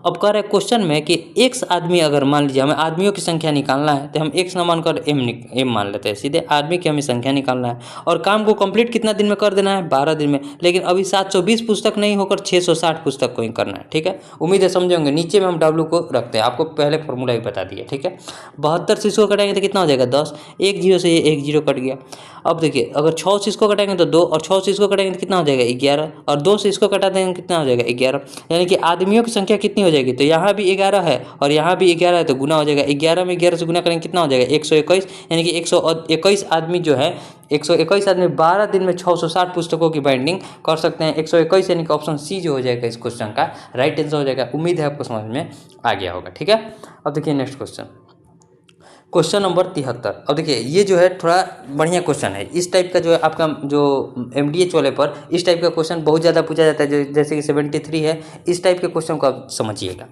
अब कह रहे हैं क्वेश्चन में कि x आदमी, अगर मान लीजिए हमें आदमियों की संख्या निकालना है तो हम x ना मानकर m मान लेते हैं, सीधे आदमी की हमें संख्या निकालना है और काम को कंप्लीट कितना दिन में कर देना है, 12 दिन में। लेकिन अभी 720 पुस्तक नहीं होकर 660 पुस्तक को ही करना है। ठीक है, उम्मीद है समझेंगे। नीचे में हम W को रखते हैं, आपको पहले फॉर्मूला ही बता दिया। ठीक है, 72 से इसको कटाएंगे तो कितना हो जाएगा 10, 1 0 से ये 1 0 कट गया। अब देखिए अगर 6 से इसको कटाएंगे तो 2, और 6 से इसको कटाएंगे तो कितना हो जाएगा 11, और 2 से इसको कटा देंगे कितना हो जाएगा 11। यानी कि आदमियों की संख्या कितनी हो जाएगी, तो यहाँ भी 11 है और यहाँ भी 11 है, तो गुना हो जाएगा 11 में 11 से गुना करेंगे कितना हो जाएगा 121। यानी कि 121 आदमी जो है 121 आदमी 12 दिन में 660 पुस्तकों की बाइंडिंग कर सकते हैं। 121 यानी कि ऑप्शन सी जो हो जाएगा इस क्वेश्चन का राइट आंसर हो जाएगा। उम्मीद है आपको समझ में आ गया होगा। ठीक है, अब देखिए नेक्स्ट क्वेश्चन, क्वेश्चन नंबर 73। अब देखिए ये जो है थोड़ा बढ़िया क्वेश्चन है। इस टाइप का जो है आपका जो MDH वाले पर इस टाइप का क्वेश्चन बहुत ज़्यादा पूछा जाता है, जो जैसे कि 73 है, इस टाइप के क्वेश्चन को आप समझिएगा।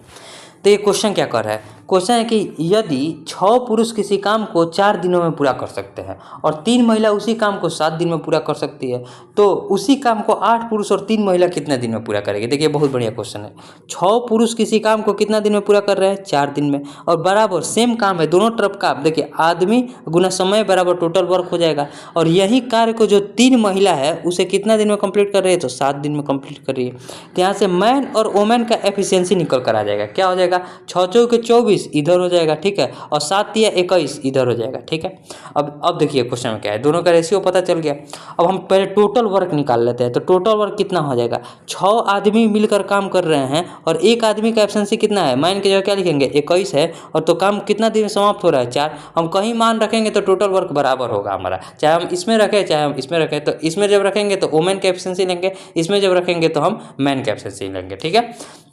तो ये क्वेश्चन क्या कर रहा है, क्वेश्चन है कि यदि 6 पुरुष किसी काम को 4 दिनों में पूरा कर सकते हैं और 3 महिला उसी काम को 7 दिन में पूरा कर सकती है, तो उसी काम को 8 पुरुष और 3 महिला कितने दिन में पूरा करेगी। देखिए बहुत बढ़िया क्वेश्चन है। 6 पुरुष किसी काम को कितना दिन में पूरा कर रहे हैं, 4 दिन में, और बराबर सेम काम है दोनों तरफ का। देखिए आदमी गुना समय बराबर टोटल वर्क हो जाएगा, और यही कार्य को जो 3 महिला है उसे कितना दिन में कंप्लीट कर रही है, तो 7 दिन में कंप्लीट कर रही है। तो यहाँ से मैन और वोमेन का एफिशिएंसी निकल कर आ जाएगा। क्या हो जाएगा, 6 चौके 24 इधर हो जाएगा। ठीक है, और 7 या 21 इधर हो जाएगा। ठीक है, अब देखिए क्वेश्चन में क्या है, दोनों का रेशियो पता चल गया। अब हम पहले टोटल वर्क निकाल लेते हैं। तो टोटल वर्क कितना हो जाएगा, 6 आदमी मिलकर काम कर रहे हैं और एक आदमी का एफिशिएंसी कितना है, मान के जो क्या लिखेंगे 21 है, और तो काम कितना दिन में समाप्त हो रहा है 4। हम कहीं मान रखेंगे तो टोटल वर्क बराबर होगा हमारा, चाहे हम इसमें रखें चाहे हम इसमें रखें। तो इसमें जब रखेंगे तो वोमेन का एफिशिएंसी लेंगे, इसमें जब रखेंगे तो हम मैन का एफिशिएंसी लेंगे। ठीक है,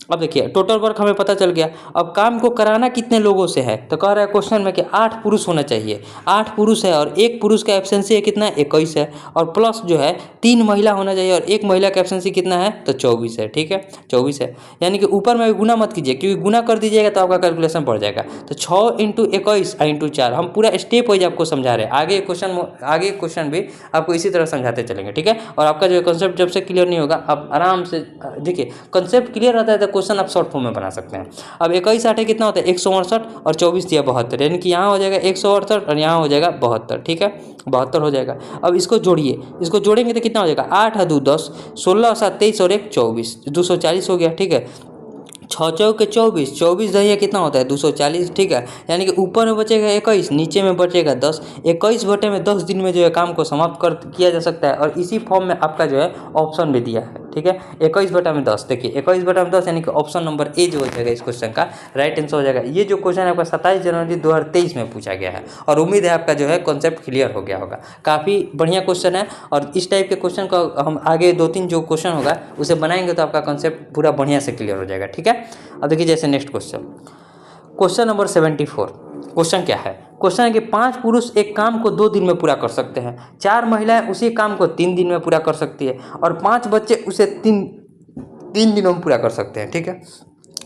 अब देखिए टोटल वर्क हमें पता चल गया। अब काम को कराना कितने लोगों से है, तो कह रहा है क्वेश्चन में कि 8 पुरुष होना चाहिए। 8 पुरुष है और एक पुरुष का एफिशिएंसी है कितना, 21 है, और प्लस जो है 3 महिला होना चाहिए और एक महिला का एफिशिएंसी कितना है, तो 24 है। ठीक है, 24 है, यानी कि ऊपर में भी गुना मत कीजिए, क्योंकि गुना कर दीजिएगा तो आपका कैलकुलेशन बढ़ जाएगा। तो 6 × 21 × 4, हम पूरा स्टेप वाइज आपको समझा रहे हैं। आगे क्वेश्चन भी आपको इसी तरह समझाते चलेंगे। ठीक है, और आपका जो कंसेप्ट जब से क्लियर नहीं होगा आप आराम से देखिए, कंसेप्ट क्लियर रहता है तो क्वेश्चन आप शॉर्ट फॉर्म में बना सकते हैं। अब 21 8 कितना होता है 168, और 24 दिया 72, यानी कि यहाँ हो जाएगा 168 और यहाँ हो जाएगा 72। ठीक है, 72 हो जाएगा। अब इसको जोड़िए, इसको जोड़ेंगे तो कितना हो जाएगा, 8 × 2 10, 16 × 7 23 और 1 24, 240 हो गया। ठीक है, 6 चौके 24, 24 दहिया कितना होता है 240। ठीक है, यानी कि ऊपर में बचेगा 21, नीचे में बचेगा 10। 21/10 दिन में जो है काम को समाप्त किया जा सकता है, और इसी फॉर्म में आपका जो है ऑप्शन भी दिया है। ठीक है, 21/10, देखिए 21/10 यानी कि ऑप्शन नंबर ए जो हो जाएगा इस क्वेश्चन का राइट आंसर हो जाएगा। ये जो क्वेश्चन है आपका 27 जनवरी 2023 में पूछा गया है, और उम्मीद है आपका जो है कॉन्सेप्ट क्लियर हो गया होगा। काफ़ी बढ़िया क्वेश्चन है, और इस टाइप के क्वेश्चन का हम आगे 2-3 जो क्वेश्चन होगा उसे बनाएंगे तो आपका कॉन्सेप्ट पूरा बढ़िया से क्लियर हो जाएगा। ठीक है, अब देखिए जैसे नेक्स्ट क्वेश्चन नंबर 74। क्वेश्चन क्या है, क्वेश्चन है कि 5 पुरुष एक काम को 2 दिन में पूरा कर सकते हैं, 4 महिलाएं उसी काम को 3 दिन में पूरा कर सकती है, और 5 बच्चे उसे 3 दिनों में पूरा कर सकते हैं। ठीक है,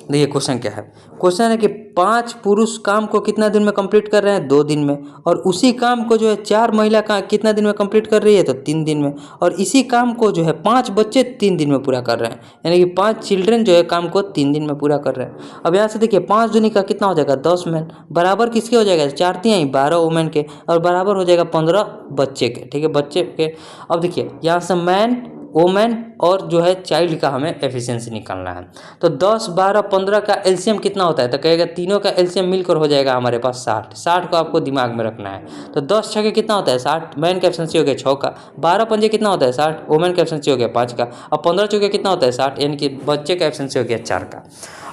देखिए क्वेश्चन क्या है, क्वेश्चन है कि 5 पुरुष काम को कितना दिन में कंप्लीट कर रहे हैं, 2 दिन में, और उसी काम को जो है 4 महिला का कितना दिन में कंप्लीट कर रही है, तो 3 दिन में, और इसी काम को जो है 5 बच्चे 3 दिन में पूरा कर रहे हैं, यानी कि 5 चिल्ड्रन जो है काम को 3 दिन में पूरा कर रहे हैं। अब यहाँ से देखिए 5 दूनी का कितना हो जाएगा, 10 मैन, बराबर किसके हो जाएगा, 4 तिहाई 12 वुमेन के, और बराबर हो जाएगा 15 बच्चे के, ठीक है, बच्चे के। अब देखिए यहाँ से मैन, वोमेन और जो है चाइल्ड का हमें एफिशिएंसी निकालना है। तो 10, 12, 15 का एलसीएम कितना होता है, तो कहेगा तीनों का एलसीएम मिलकर हो जाएगा हमारे पास 60। 60 को आपको दिमाग में रखना है। तो 10 छके कितना होता है, 60, मैन का एफिशिएंसी हो गया 6 का, 12 पंजे कितना होता है 60, वोमेन का एफिशिएंसी हो गया 5 का, और 15 चौके कितना होता है 60, यानी कि बच्चे का एफिशिएंसी हो गया 4 का।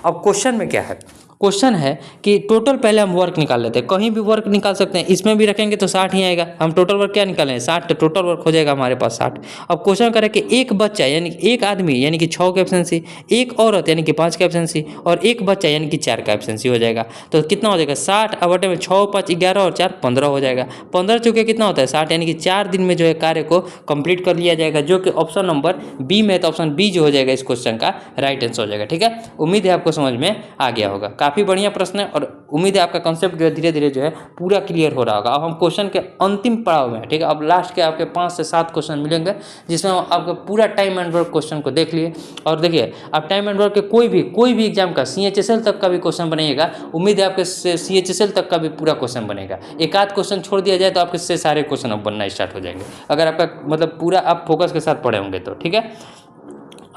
अब क्वेश्चन में क्या है, क्वेश्चन है कि टोटल पहले हम वर्क निकाल लेते हैं, कहीं भी वर्क निकाल सकते हैं, इसमें भी रखेंगे तो 60 ही आएगा। हम टोटल वर्क क्या निकालें, 60, तो टोटल वर्क हो जाएगा हमारे पास 60। अब क्वेश्चन करें कि एक बच्चा यानी एक आदमी यानी कि 6 का एफिशिएंसी, एक औरत यानी कि 5 का एफिशिएंसी, और एक बच्चा यानी कि 4 का एफिशिएंसी हो जाएगा। तो कितना हो जाएगा 60, अब बटे में 6, 5, 11 और 4 15 हो जाएगा। 15 चौके कितना होता है 60, यानी कि 4 दिन में जो है कार्य को कंप्लीट कर लिया जाएगा, जो कि ऑप्शन नंबर बी में है। तो ऑप्शन बी जो हो जाएगा इस क्वेश्चन का राइट आंसर हो जाएगा। ठीक है, उम्मीद है आपको समझ में आ गया होगा। काफ़ी बढ़िया प्रश्न है और उम्मीद है आपका कॉन्सेप्ट जो है धीरे धीरे जो है पूरा क्लियर हो रहा होगा। अब हम क्वेश्चन के अंतिम पड़ाव में, ठीक है, अब लास्ट के आपके 5 से 7 क्वेश्चन मिलेंगे, जिसमें हम आपका पूरा टाइम एंड वर्क क्वेश्चन को देख लिए। और देखिए आप टाइम एंड वर्क के कोई भी एग्जाम का CHSL तक का भी क्वेश्चन बनेगा, उम्मीद है आपके CHSL तक का भी पूरा क्वेश्चन बनेगा। एक आध क्वेश्चन छोड़ दिया जाए तो आपके से सारे क्वेश्चन अब बनना स्टार्ट हो जाएंगे, अगर आपका मतलब पूरा आप फोकस के साथ पढ़े होंगे तो। ठीक है,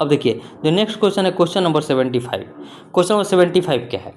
अब देखिए जो नेक्स्ट क्वेश्चन है क्वेश्चन नंबर 75। क्वेश्चन नंबर 75 क्या है,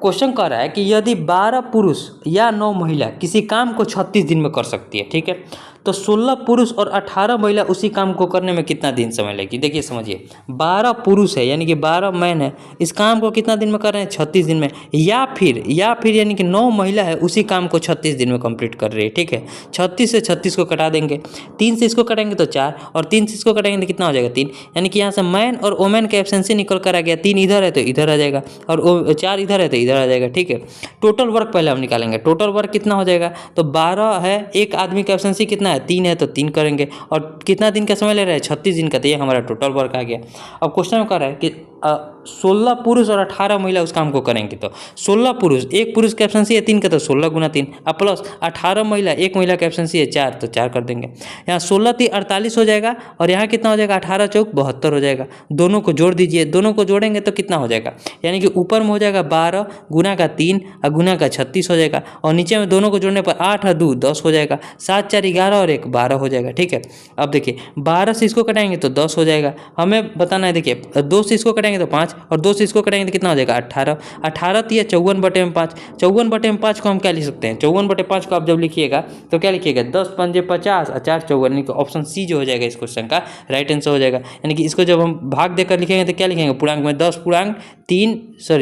क्वेश्चन कह रहा है कि यदि 12 पुरुष या 9 महिला किसी काम को 36 दिन में कर सकती है, ठीक है, तो 16 पुरुष और 18 महिला उसी काम को करने में कितना दिन समय लेगी। देखिए समझिए, 12 पुरुष है यानी कि 12 मैन है, इस काम को कितना दिन में कर रहे हैं, 36 दिन में, या फिर यानी कि 9 महिला है उसी काम को 36 दिन में कंप्लीट कर रही है। ठीक है, 36 से 36 को कटा देंगे, 3 से इसको कटेंगे तो 4, और 3 से इसको कटेंगे तो कितना हो जाएगा 3, यानी कि यहाँ से मैन और वोमेन का एब्सेंसी निकल कर आ गया। 3 इधर है तो इधर आ जाएगा, और 4 इधर है तो इधर आ जाएगा। ठीक है, टोटल वर्क पहले हम निकालेंगे, टोटल वर्क कितना हो जाएगा, तो 12 है, एक आदमी का एब्सेंसी कितना है 3 है, तो 3 करेंगे, और कितना दिन का समय ले रहा है 36 दिन का, तो ये हमारा टोटल वर्क आ गया। अब क्वेश्चन में कह रहा है कि 16 पुरुष और 18 महिला उस काम को करेंगे, तो 16 पुरुष, एक पुरुष का एब्सेंसी है 3 का, तो 16 गुना 3, अब प्लस 18 महिला, एक महिला का एब्सेंसी है 4, तो 4 कर देंगे। यहाँ 16 3 48 हो जाएगा, और यहाँ कितना हो जाएगा 18 चौक 72 हो जाएगा। दोनों को जोड़ दीजिए, दोनों को जोड़ेंगे तो कितना हो जाएगा, यानी कि ऊपर में हो जाएगा 12 गुना का 3 और गुना का 36 हो जाएगा, और नीचे में दोनों को जोड़ने पर 8 और 2 10 हो जाएगा, 7 4 11 और 1 12 हो जाएगा। ठीक है, अब देखिए 12 से इसको कटाएंगे तो 10 हो जाएगा, हमें बताना है। देखिए 2 से इसको कटाएंगे तो 5, और 2 से इसको कटाएंगे तो कितना हो जाएगा 18, 18 तो 54 बटे में 5, 54 बटे में 5 को हम क्या लिख सकते हैं, 54 बटे 5 को आप जब लिखिएगा तो क्या लिखिएगा 10 पंजे 50 और 4 54, यानी कि ऑप्शन सी जो हो जाएगा इस क्वेश्चन का राइट आंसर हो जाएगा। यानी कि इसको जब हम भाग देकर लिखेंगे तो क्या लिखेंगे, पूर्णांक में 10 पूर्णांक 3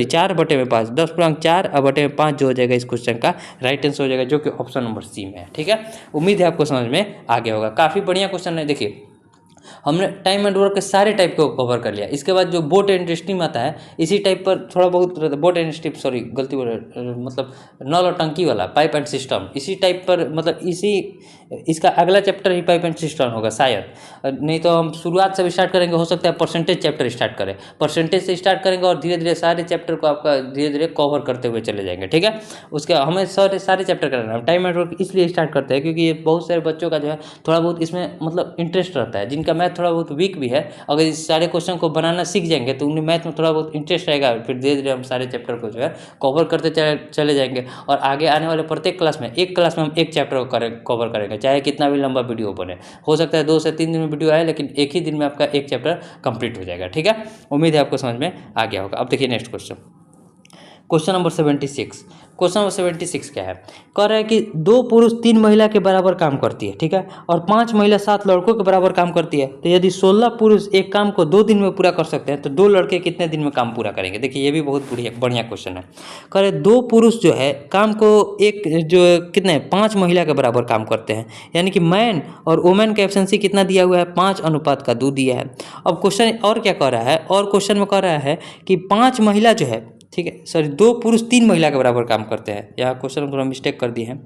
4 बटे में 5, 10 पूर्णांक 4 और बटे में 5 जो हो जाएगा इस क्वेश्चन का राइट आंसर हो जाएगा, जो कि ऑप्शन नंबर सी में है। ठीक है, उम्मीद है आपको समझ में आ गया होगा। काफ़ी बढ़िया क्वेश्चन है। देखिए हमने टाइम एंड वर्क के सारे टाइप को कवर कर लिया। इसके बाद जो बोट एंड स्ट्रीम आता है, इसी टाइप पर थोड़ा बहुत बोट एंड स्ट्रीम, सॉरी गलती बोल मतलब नल और टंकी वाला पाइप एंड सिस्टम, इसी टाइप पर मतलब इसका अगला chapter he pipe and system होगा शायद, नहीं तो हम शुरुआत से भी स्टार्ट करेंगे, हो सकता है परसेंटेज चैप्टर स्टार्ट करें, परसेंटेज से स्टार्ट करेंगे और धीरे धीरे सारे चैप्टर को आपका धीरे धीरे कवर करते हुए चले जाएंगे। ठीक है, उसके हमें सारे चैप्टर करना है। टाइम एंड वर्क इसलिए स्टार्ट करते हैं क्योंकि ये बहुत सारे बच्चों का जो है थोड़ा बहुत इसमें मतलब इंटरेस्ट रहता है, जिनका मैथ थोड़ा बहुत वीक भी है, अगर इस सारे क्वेश्चन को बनाना सीख जाएंगे तो उन्हें मैथ में थोड़ा बहुत इंटरेस्ट रहेगा, फिर धीरे धीरे हम सारे चैप्टर को जो है कवर करते चले जाएंगे, और आगे आने वाले प्रत्येक क्लास में हम एक चैप्टर को कवर करेंगे, चाहे कितना भी लंबा वीडियो बने। हो सकता है 2 से 3 दिन में वीडियो आए, लेकिन एक ही दिन में आपका एक चैप्टर कंप्लीट हो जाएगा। ठीक है, उम्मीद है आपको समझ में आ गया होगा। अब देखिए next question number 76। Question number 76 क्या है, कह रहा है कि 2 पुरुष 3 महिला के बराबर काम करती है, ठीक है, और 5 महिला 7 लड़कों के बराबर काम करती है, तो यदि 16 पुरुष एक काम को 2 दिन में पूरा कर सकते हैं तो 2 लड़के कितने दिन में काम पूरा करेंगे। देखिए ये भी बहुत बढ़िया क्वेश्चन है। कह रहे 2 पुरुष जो है काम को एक जो कितने 5 महिला के बराबर काम करते हैं, यानी कि मैन और वोमेन का एफिशिएंसी कितना दिया हुआ है 5:2 दिया है। अब क्वेश्चन और क्या कह रहा है, और क्वेश्चन में कह रहा है कि 5 महिला जो है, ठीक है, सॉरी 2 पुरुष 3 महिला के बराबर काम करते हैं, यहाँ क्वेश्चन में थोड़ा मिस्टेक कर दिए हैं,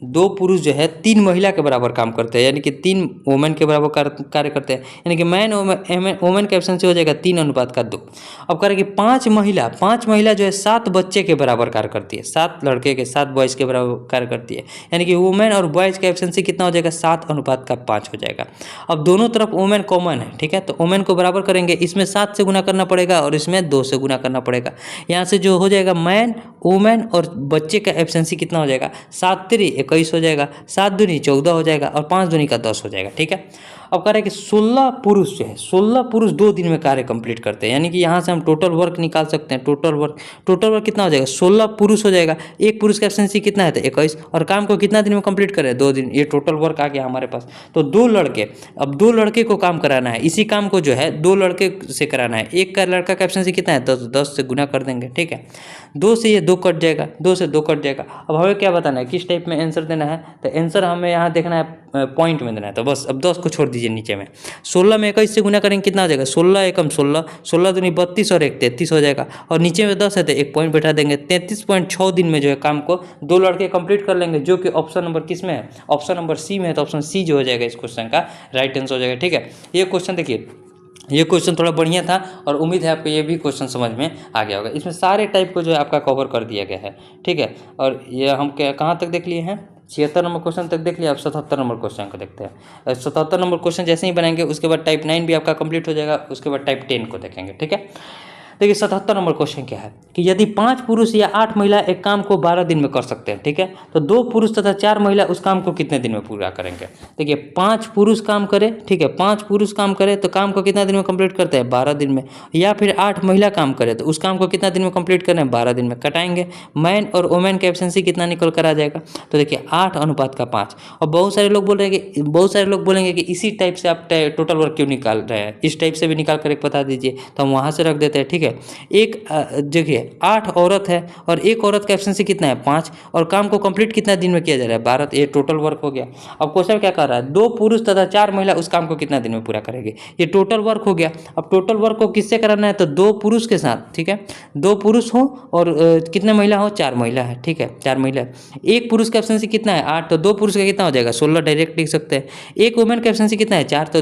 दो पुरुष जो है 3 महिला के बराबर काम करते हैं, यानी कि 3 वुमेन के बराबर कार्य करते हैं, यानी कि मैन वुमेन का एफिशिएंसी हो जाएगा 3:2। अब करें कि 5 महिला जो है 7 बच्चे के बराबर कार्य करती है, 7 लड़के के 7 बॉयज़ के बराबर कार्य करती है, यानी कि वुमेन और बॉयज़ का एफिशिएंसी कितना हो जाएगा 7:5 हो जाएगा। अब दोनों तरफ वुमेन कॉमन है, ठीक है, तो वुमेन को बराबर करेंगे, इसमें 7 से गुना करना पड़ेगा और इसमें 2 से गुना करना पड़ेगा। यहाँ से जो हो जाएगा मैन वुमेन और बच्चे का एफिशिएंसी कितना हो जाएगा 7 3 21 हो जाएगा, 7 दूनी 14 हो जाएगा और 5 दूनी का 10 हो जाएगा, ठीक है। अब कह रहे हैं कि 16 पुरुष जो है 16 पुरुष 2 दिन में कार्य कंप्लीट करते हैं, यानी कि यहाँ से हम टोटल वर्क निकाल सकते हैं। टोटल वर्क कितना हो जाएगा 16 पुरुष हो जाएगा, एक पुरुष का एफिशिएंसी कितना है तो 21, और काम को कितना दिन में कंप्लीट करें 2 दिन। ये टोटल वर्क आ गया हमारे पास। तो 2 लड़के, अब 2 लड़के को काम कराना है, इसी काम को जो है 2 लड़के से कराना है। एक का लड़का का एफिशिएंसी कितना है 10 से गुना कर देंगे, ठीक है। 2 से ये 2 कट जाएगा, 2 से 2 कट जाएगा। अब हमें क्या बताना है, किस टाइप में आंसर देना है, तो आंसर हमें यहाँ देखना है पॉइंट में देना है। तो बस अब 10 को छोड़ दीजिए नीचे में। 16 में 21 से गुना करेंगे कितना हो जाएगा 16 एकम 16, 16 दूनी 32 और 1 33 हो जाएगा, और नीचे में 10 है तो 1 पॉइंट बैठा देंगे। 33.6 दिन में जो है काम को 2 लड़के कंप्लीट कर लेंगे, जो कि ऑप्शन नंबर किस में है, ऑप्शन नंबर सी में है। तो ऑप्शन सी जो हो जाएगा इस क्वेश्चन का राइट आंसर हो जाएगा, ठीक है। ये क्वेश्चन देखिए, ये क्वेश्चन थोड़ा बढ़िया था और उम्मीद है आपको ये भी क्वेश्चन समझ में आ गया होगा। इसमें सारे टाइप को जो है आपका कवर कर दिया गया है, ठीक है। और ये हम कहाँ तक देख लिए हैं, 76 नंबर क्वेश्चन तक देख लिया। अब 77 नंबर क्वेश्चन को देखते हैं। 77 नंबर क्वेश्चन जैसे ही बनाएंगे उसके बाद टाइप 9 भी आपका कंप्लीट हो जाएगा, उसके बाद टाइप 10 को देखेंगे, ठीक है। देखिए 77 नंबर क्वेश्चन क्या है कि यदि 5 पुरुष या 8 महिला एक काम को 12 दिन में कर सकते हैं, ठीक है, तो 2 पुरुष तथा 4 महिला उस काम को कितने दिन में पूरा करेंगे। देखिए 5 पुरुष काम करे, ठीक है, 5 पुरुष काम करे तो काम को कितना दिन में कंप्लीट करते हैं 12 दिन में, या फिर 8 महिला काम करे तो उस काम को कितना दिन में कंप्लीट करना है 12 दिन में। कटाएंगे, मैन और वुमेन का एफिशिएंसी कितना निकल कर आ जाएगा, तो देखिए 8:5। और बहुत सारे लोग बोलेंगे कि इसी टाइप से आप टोटल वर्क क्यों निकाल रहे हैं, इस टाइप से भी निकाल कर एक बता दीजिए, तो हम वहाँ से रख देते हैं, ठीक है। एक देखिए 8 औरत है और एक औरत का एफिशिएंसी कितना है 5, और काम को कंप्लीट कितना दिन में किया जा रहा है 12, ये टोटल वर्क हो गया। अब क्वेश्चन क्या कर रहा है, 2 पुरुष तथा 4 महिला उस काम को कितना दिन में पूरा करेंगे, ये टोटल वर्क हो गया। अब टोटल वर्क को किससे कराना है, तो 2 पुरुष के साथ, ठीक है, 2 पुरुष हो और कितने महिला हो 4 महिला है, ठीक है, 4 महिला। एक पुरुष का एफिशिएंसी कितना है 8, तो 2 पुरुष का कितना हो जाएगा 16, डायरेक्ट लिख सकते हैं। एक वुमेन का एफिशिएंसी कितना है 4, तो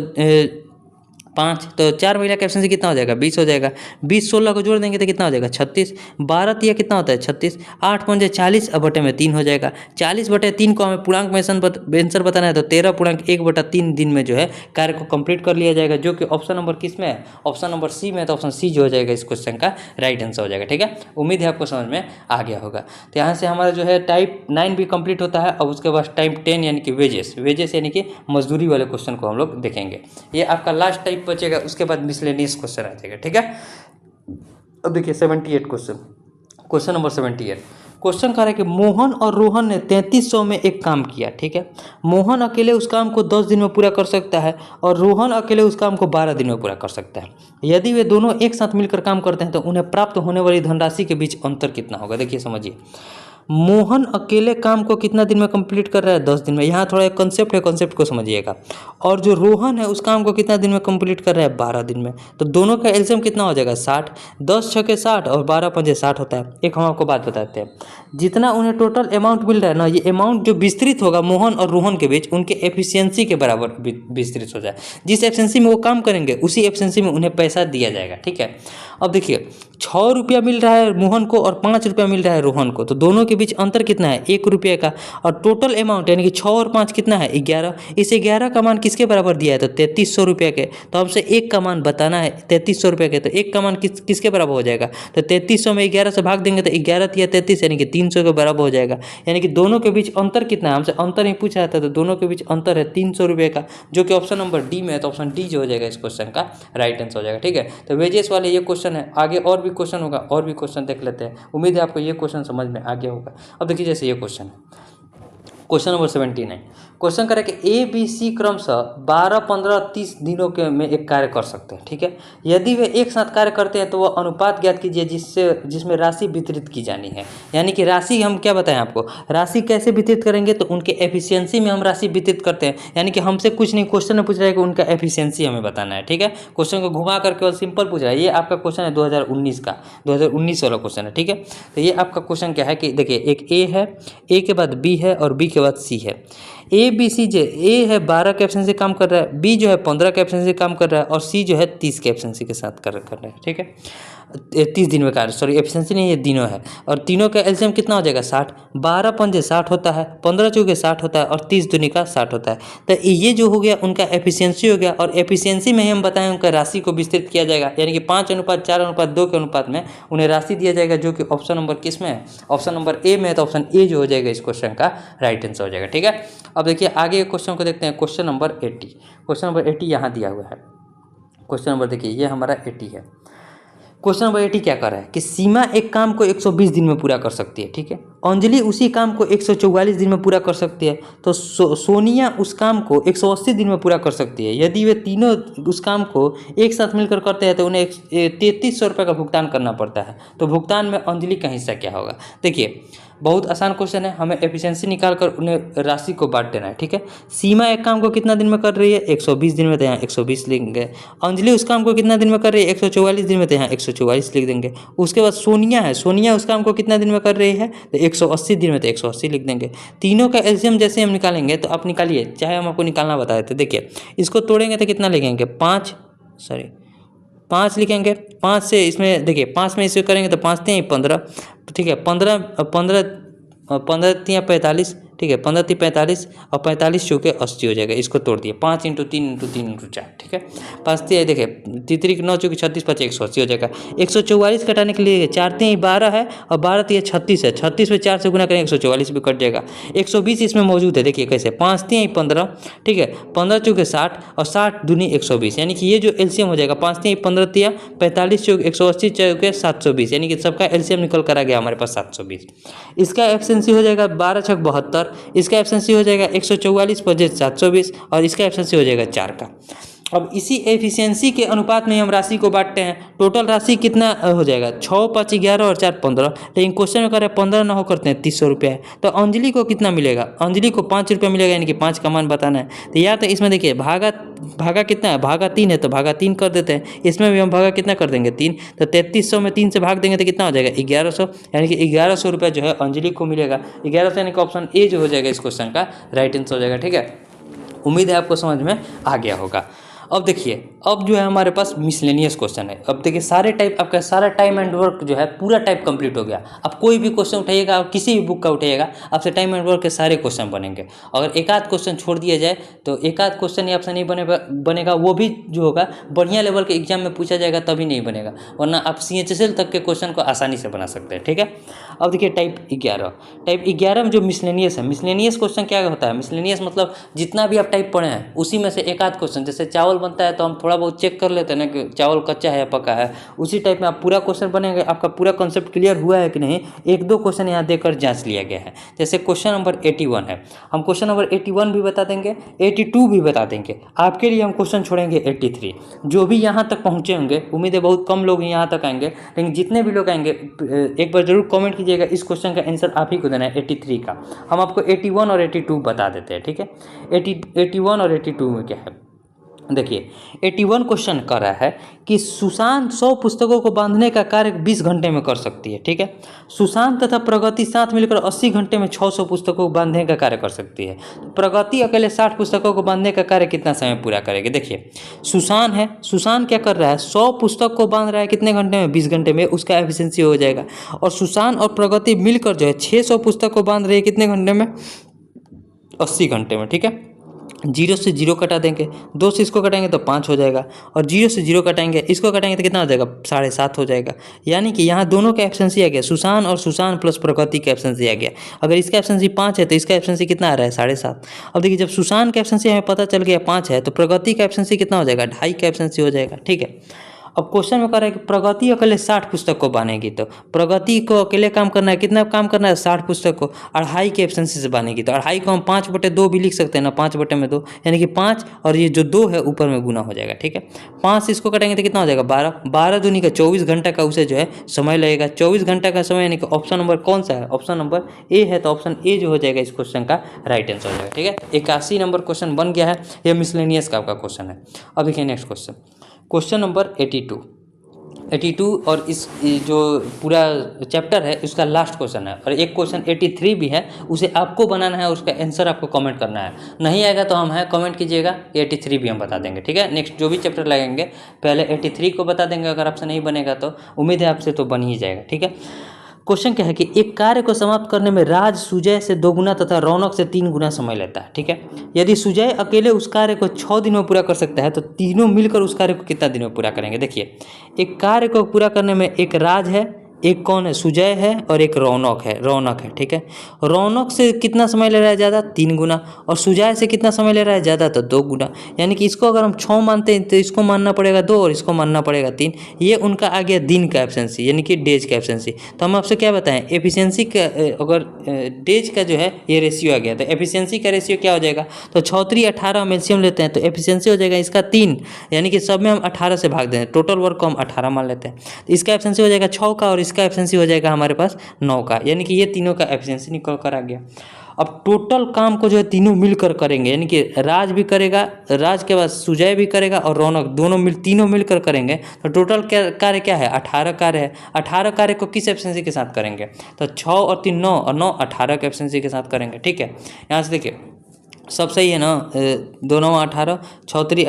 5, तो 4 महिला का एफिशिएंसी कितना हो जाएगा 20 हो जाएगा। 20 16 को जोड़ देंगे तो कितना हो जाएगा 36, 12 या कितना होता है 36, 8 पंजे 40 अब बटे में 3 हो जाएगा। 40/3 को हमें पूर्णांक में आंसर बताना है, तो 13.1/3 दिन में जो है कार्य को कंप्लीट कर लिया जाएगा, जो कि ऑप्शन नंबर किस में है, ऑप्शन नंबर सी में है। तो ऑप्शन सी जो हो जाएगा इस क्वेश्चन का राइट आंसर हो जाएगा, ठीक है। उम्मीद है आपको समझ में आ गया होगा। तो यहाँ से हमारा जो है टाइप 9 भी कंप्लीट होता है। अब उसके बाद टाइप 10 यानी कि वेजेस यानी कि मजदूरी वाले क्वेश्चन को हम लोग देखेंगे। ये आपका लास्ट टाइप बचेगा, उसके बाद मिसलेनियस क्वेश्चन आ जाएगा, ठीक है। अब देखिए 78 क्वेश्चन नंबर 78 क्वेश्चन कह रहा है कि मोहन और रोहन ने 3300 में एक काम किया, ठीक है। मोहन अकेले उस काम को 10 दिन में पूरा कर सकता है और रोहन अकेले उस काम को 12 दिन में पूरा कर सकता है। यदि वे दोनों एक साथ मिलकर काम करते हैं तो उन्हें प्राप्त होने वाली धनराशि के बीच अंतर कितना होगा। देखिए समझिए, मोहन अकेले काम को कितना दिन में कंप्लीट कर रहा है 10 दिन में। यहाँ थोड़ा एक कंसेप्ट है, कंसेप्ट को समझिएगा। और जो रोहन है उस काम को कितना दिन में कंप्लीट कर रहा है 12 दिन में। तो दोनों का एलसीएम कितना हो जाएगा 60, 10 छके 60 और 12 पंजे 60 होता है। एक हम आपको बात बताते हैं, जितना उन्हें टोटल अमाउंट मिल रहा है ना, ये अमाउंट जो विस्तृत होगा मोहन और रोहन के बीच उनके एफिशिएंसी के बराबर विस्तृत हो जाए। जिस एफिशिएंसी में वो काम करेंगे उसी एफिशिएंसी में उन्हें पैसा दिया जाएगा, ठीक है। अब देखिए 6 रुपया मिल रहा है मोहन को और 5 रुपया मिल रहा है रोहन को, तो दोनों के बीच अंतर कितना है 1 रुपये का। और टोटल अमाउंट यानी कि 6 और 5 कितना है 11। इस 11 का मान किसके बराबर दिया है तो 3300 रुपये के। तो हमसे 1 का मान बताना है 3300 रुपये के, तो 1 का मान किसके बराबर हो जाएगा, तो 3300 में 11 से भाग देंगे तो 11 या 33 यानी कि 300 के बराबर हो जाएगा। यानी कि दोनों के बीच अंतर कितना है, हमसे अंतर ही पूछा था, तो दोनों के बीच अंतर है 300 रुपये का, जो कि ऑप्शन नंबर डी में है। तो ऑप्शन डी जो हो जाएगा इस क्वेश्चन का राइट आंसर हो जाएगा, ठीक है। तो वेजेस वाले ये क्वेश्चन है, आगे और भी क्वेश्चन होगा, और भी क्वेश्चन देख लेते हैं। उम्मीद है आपको ये क्वेश्चन समझ में आ गया होगा। अब देखिए जैसे ये क्वेश्चन है, क्वेश्चन नंबर 79 क्वेश्चन करे कि ए बी सी क्रमशः 12, 15, 30 दिनों के में एक कार्य कर सकते हैं, ठीक है। यदि वे एक साथ कार्य करते हैं तो वह अनुपात ज्ञात कीजिए जिसमें राशि वितरित की जानी है। यानी कि राशि हम क्या बताएं आपको, राशि कैसे वितरित करेंगे, तो उनके एफिशिएंसी में हम राशि वितरित करते हैं। यानी कि हमसे कुछ नहीं, क्वेश्चन में पूछ रहा है कि उनका एफिशिएंसी हमें बताना है, ठीक है। क्वेश्चन को घुमा कर केवल सिंपल पूछ रहा है। ये आपका क्वेश्चन है 2019 का, 2019 वाला क्वेश्चन है, ठीक है। तो ये आपका क्वेश्चन क्या है कि देखिए एक ए है, ए के बाद बी है और बी उसके बाद सी है। ए बी सी जे, ए है 12 के एफिशिएंसी काम कर रहा है, बी जो है 15 के एफिशिएंसी काम कर रहा है और सी जो है 30 के एफिशिएंसी के साथ कर रहा है। ठीक है, 30 दिन में कार्य, सॉरी एफिशिएंसी नहीं, ये दिनों है। और तीनों का एलसीएम कितना हो जाएगा 60, 12 पंजे 60 होता है, 15 चौके 60 होता है और 30 दूनी का 60 होता है। तो ये जो हो गया उनका एफिशिएंसी हो गया। और एफिशिएंसी में ही हम बताएं उनका राशि को विस्तृत किया जाएगा, यानी कि 5:4:2 के अनुपात में उन्हें राशि दिया जाएगा, जो कि ऑप्शन नंबर किस में है, ऑप्शन नंबर ए में है। तो ऑप्शन ए जो हो जाएगा इस क्वेश्चन का राइट आंसर हो जाएगा। ठीक है, अब देखिए आगे क्वेश्चन को देखते हैं। क्वेश्चन नंबर 80, क्वेश्चन नंबर 80 यहाँ दिया हुआ है। क्वेश्चन नंबर देखिए ये हमारा 80 है। क्वेश्चन नंबर 80 क्या कर रहा है कि सीमा एक काम को 120 दिन में पूरा कर सकती है। ठीक है, अंजलि उसी काम को 144 दिन में पूरा कर सकती है। तो सोनिया उस काम को 180 दिन में पूरा कर सकती है। यदि वे तीनों उस काम को एक साथ मिलकर करते हैं तो उन्हें 3300 रुपये का भुगतान करना पड़ता है। तो भुगतान में अंजलि का हिस्सा क्या होगा। देखिए बहुत आसान क्वेश्चन है, हमें एफिशिएंसी निकाल कर उन्हें राशि को बांट देना है। ठीक है, सीमा एक काम को कितना दिन में कर रही है 120 दिन में, तो यहाँ 120 लिख देंगे। अंजलि उस काम को कितना दिन में कर रही है 144 दिन में, तो यहाँ 144 लिख देंगे। उसके बाद सोनिया है, सोनिया उस काम को कितना दिन में कर रही है तो 180 दिन में, तो 180 लिख देंगे। तीनों का एलसीएम जैसे हम निकालेंगे तो आप निकालिए, चाहे हम आपको निकालना बता देते। देखिए इसको तोड़ेंगे तो कितना लिखेंगे 5 लिखेंगे। 5 से इसमें देखिए 5 में इसे करेंगे तो 5 3 15। ठीक है, 15 3 45। ठीक है, 15 3 45 और 45 चौके 80 हो जाएगा। इसको तोड़ दिए 5 × 3 × 3 × 4। ठीक है, 5 3 देखिए 3 9 चौके 36 5 180 हो जाएगा। 144 घटाने के लिए 4 3 12 है और 12 3 36 है। 36 में 4 से गुना करेंगे 144 भी कट जाएगा। 120 इसमें मौजूद है, देखिए कैसे 5 3 15। ठीक है, 15 चौके 60 और 60 दूनी 120, यानी कि ये जो एलसीएम हो जाएगा 5 3 15 3 45 चौके 180 चौके 720, यानी कि सबका एलसीएम निकल कर आ गया हमारे पास 720। इसका एफिशिएंसी हो जाएगा 12 छक 72। इसका एफिशिएंसी हो जाएगा 144 + 720 और इसका एफिशिएंसी हो जाएगा 4 का। अब इसी एफिशिएंसी के अनुपात में हम राशि को बांटते हैं। टोटल राशि कितना हो जाएगा 6 5 11 और 4 15। लेकिन क्वेश्चन में करें 15 ना हो करते हैं 300 रुपये है। तो अंजलि को कितना मिलेगा, अंजलि को 5 रुपये मिलेगा, यानी कि 5 का मान बताना है। तो या तो इसमें देखिए भागा कितना है, भागा 3 है तो भागा 3 कर देते हैं। इसमें भी हम भागा कितना कर देंगे 3, तो 3300 में 3 से भाग देंगे तो कितना हो जाएगा 1100, यानी कि 1100 रुपये जो है अंजलि को मिलेगा। 1100 यानी कि ऑप्शन ए जो हो जाएगा इस क्वेश्चन का राइट आंसर हो जाएगा। ठीक है, उम्मीद है आपको समझ में आ गया होगा। अब देखिए अब जो है हमारे पास मिसलेनियस क्वेश्चन है। अब देखिए सारे टाइप, आपका सारा टाइम एंड वर्क जो है पूरा टाइप कंप्लीट हो गया। अब कोई भी क्वेश्चन उठाइएगा, आप किसी भी बुक का उठाइएगा, आपसे टाइम एंड वर्क के सारे क्वेश्चन बनेंगे। अगर एक आध क्वेश्चन छोड़ दिया जाए तो एक आध क्वेश्चन ही आपसे नहीं बनेगा, वो भी जो होगा बढ़िया लेवल के एग्जाम में पूछा जाएगा तभी नहीं बनेगा, वरना आप CHSL तक के क्वेश्चन को आसानी से बना सकते हैं। ठीक है, अब देखिए टाइप 11 में जो मिसलेनियस है, मिसलेनियस क्वेश्चन क्या होता है, मिसलेनियस मतलब जितना भी आप टाइप पढ़े हैं उसी में से एक आध क्वेश्चन, जैसे चावल बनता है तो हम थोड़ा बहुत चेक कर लेते हैं ना कि चावल कच्चा है या पका है, उसी टाइप में आप पूरा क्वेश्चन बनेंगे। आपका पूरा कॉन्सेप्ट क्लियर हुआ है कि नहीं, 1-2 क्वेश्चन यहाँ देकर जांच लिया गया है। जैसे क्वेश्चन नंबर 81 है, हम क्वेश्चन नंबर 81 भी बता देंगे, 82 भी बता देंगे। आपके लिए हम क्वेश्चन छोड़ेंगे 83। जो भी यहाँ तक पहुँचे होंगे, उम्मीद है बहुत कम लोग यहाँ तक आएंगे, लेकिन जितने भी लोग आएंगे एक बार जरूर कॉमेंट कीजिएगा, इस क्वेश्चन का आंसर आप ही को देना है 83 का। हम आपको 81 और 82 बता देते हैं। ठीक है, 81 और 82 में क्या है, देखिए 81 क्वेश्चन कर रहा है कि सुशांत 100 पुस्तकों को बांधने का कार्य 20 घंटे में कर सकती है। ठीक है, सुशांत तथा प्रगति साथ मिलकर 80 घंटे में 600 पुस्तकों को बांधने का कार्य कर सकती है। प्रगति अकेले 60 पुस्तकों को बांधने का कार्य कितना समय पूरा करेगी। देखिए सुशांत है, सुशांत क्या कर रहा है 100 पुस्तक को बांध रहा है कितने घंटे में 20 घंटे में, उसका एफिशिएंसी हो जाएगा। और सुशांत और प्रगति मिलकर जो है 600 पुस्तक को बांध रही है कितने घंटे में 80 घंटे में। ठीक है, 0 से 0 कटा देंगे, 2 से इसको कटाएंगे तो 5 हो जाएगा, और 0 से 0 कटाएंगे इसको कटाएंगे तो कितना हो जाएगा 7.5 हो जाएगा। यानी कि यहाँ दोनों का एफिशिएंसी आ गया, सुशांत और सुशांत प्लस प्रगति का एफिशिएंसी आ गया। अगर इसका एफिशिएंसी 5 है तो इसका एफिशिएंसी कितना आ रहा है 7.5। अब देखिए जब सुशांत का एफिशिएंसी हमें पता चल गया 5 है, तो प्रगति का एफिशिएंसी कितना हो जाएगा 2.5 का एफिशिएंसी हो जाएगा। ठीक है, अब क्वेश्चन में कह रहा है कि प्रगति अकेले 60 पुस्तक को बांधेगी, तो प्रगति को अकेले काम करना है, कितना काम करना है 60 पुस्तक को 2.5 के एफिशिएंसी से बांधेगी। तो 2.5 को हम 5/2 भी लिख सकते हैं ना, 5/2, यानी कि 5 और ये जो 2 है ऊपर में गुना हो जाएगा। ठीक है, 5 से इसको कटेंगे तो कितना हो जाएगा 12 दूनी का 24 घंटा का उसे जो है समय लगेगा। 24 घंटा का समय, यानी कि ऑप्शन नंबर कौन सा है, ऑप्शन नंबर ए है, तो ऑप्शन ए जो हो जाएगा इस क्वेश्चन का राइट आंसर हो जाएगा। ठीक है, 81 नंबर क्वेश्चन बन गया है, ये मिसलेनियस का आपका क्वेश्चन है। अब देखिए नेक्स्ट क्वेश्चन, क्वेश्चन नंबर 82। 82 और इस जो पूरा चैप्टर है उसका लास्ट क्वेश्चन है, और एक क्वेश्चन 83 भी है, उसे आपको बनाना है, उसका आंसर आपको कमेंट करना है। नहीं आएगा तो हम है कमेंट कीजिएगा, 83 भी हम बता देंगे, ठीक है। नेक्स्ट जो भी चैप्टर लगेंगे पहले 83 को बता देंगे, अगर आपसे नहीं बनेगा तो उम्मीद है आपसे तो बन ही जाएगा, ठीक है। क्वेश्चन क्या है कि एक कार्य को समाप्त करने में राज सुजय से 2 गुना तथा रौनक से 3 गुना समय लेता है, ठीक है। यदि सुजय अकेले उस कार्य को 6 दिन में पूरा कर सकता है तो तीनों मिलकर उस कार्य को कितना दिन में पूरा करेंगे। देखिए, एक कार्य को पूरा करने में एक राज है, एक कौन है, सुजय है, और एक रौनक है, ठीक है। रौनक से कितना समय ले रहा है ज़्यादा, 3 गुना, और सुजय से कितना समय ले रहा है ज़्यादा, तो 2 गुना। यानी कि इसको अगर हम 6 मानते हैं तो इसको मानना पड़ेगा 2 और इसको मानना पड़ेगा 3। ये उनका आ गया दिन का एफिशिएंसी, यानी कि डेज का एफिशिएंसी। तो हम आपसे क्या बताएं, एफिशिएंसी का अगर डेज का जो है ये रेशियो आ गया, तो एफिशिएंसी का रेशियो क्या हो जाएगा, तो 6 3 18 हम एलसीएम लेते हैं तो एफिशिएंसी हो जाएगा इसका 3, यानी कि सब में हम 18 से भाग दें, टोटल वर्क को हम 18 मान लेते हैं, तो इसका एफिशिएंसी हो जाएगा 6 का और इसका एफिशिएंसी हो जाएगा हमारे पास 9 का, यानी कि ये तीनों का एफिशिएंसी निकल कर आ गया। अब टोटल काम को जो है तीनों मिलकर करेंगे, यानी कि राज भी करेगा, राज के बाद सुजय भी करेगा और रौनक तीनों मिलकर करेंगे, तो टोटल कार्य क्या है, 18 कार्य है। 18 कार्य को किस एफिशिएंसी के साथ करेंगे, तो 6 और 3 9 और 9 18 के एफिशिएंसी के साथ करेंगे, ठीक है। यहाँ से देखिए सब सही है ना, 2 9 18, 6 3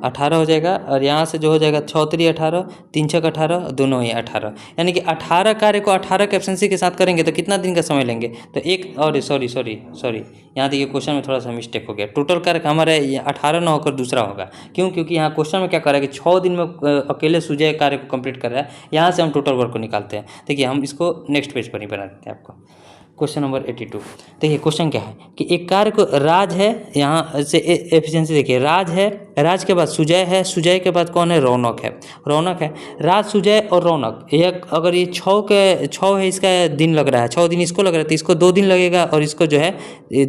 18 हो जाएगा, और यहाँ से जो हो जाएगा 6 3 18, 3 6 18, दोनों ही 18, यानी कि 18 कार्य को 18 के एफिशिएंसी के साथ करेंगे तो कितना दिन का समय लेंगे, तो एक और सॉरी यहाँ देखिए क्वेश्चन में थोड़ा सा मिस्टेक हो गया। टोटल कार्य हमारा 18 ना होकर दूसरा होगा, क्योंकि यहाँ क्वेश्चन में क्या कर रहा है कि 6 दिन में अकेले सुजय कार्य को कंप्लीट कर रहा है, यहाँ से हम टोटल वर्क को निकालते हैं। देखिए हम इसको नेक्स्ट पेज पर ही बना देते हैं आपको। क्वेश्चन नंबर 82, देखिए क्वेश्चन क्या है कि एक कार्य को राज है, यहाँ से एफिशिएंसी देखिए, राज है, राज के बाद सुजय है, सुजय के बाद कौन है, रौनक है। राज सुजय और रौनक, एक अगर ये 6 है, इसका दिन लग रहा है, 6 दिन इसको लग रहा है तो इसको 2 दिन लगेगा और इसको जो है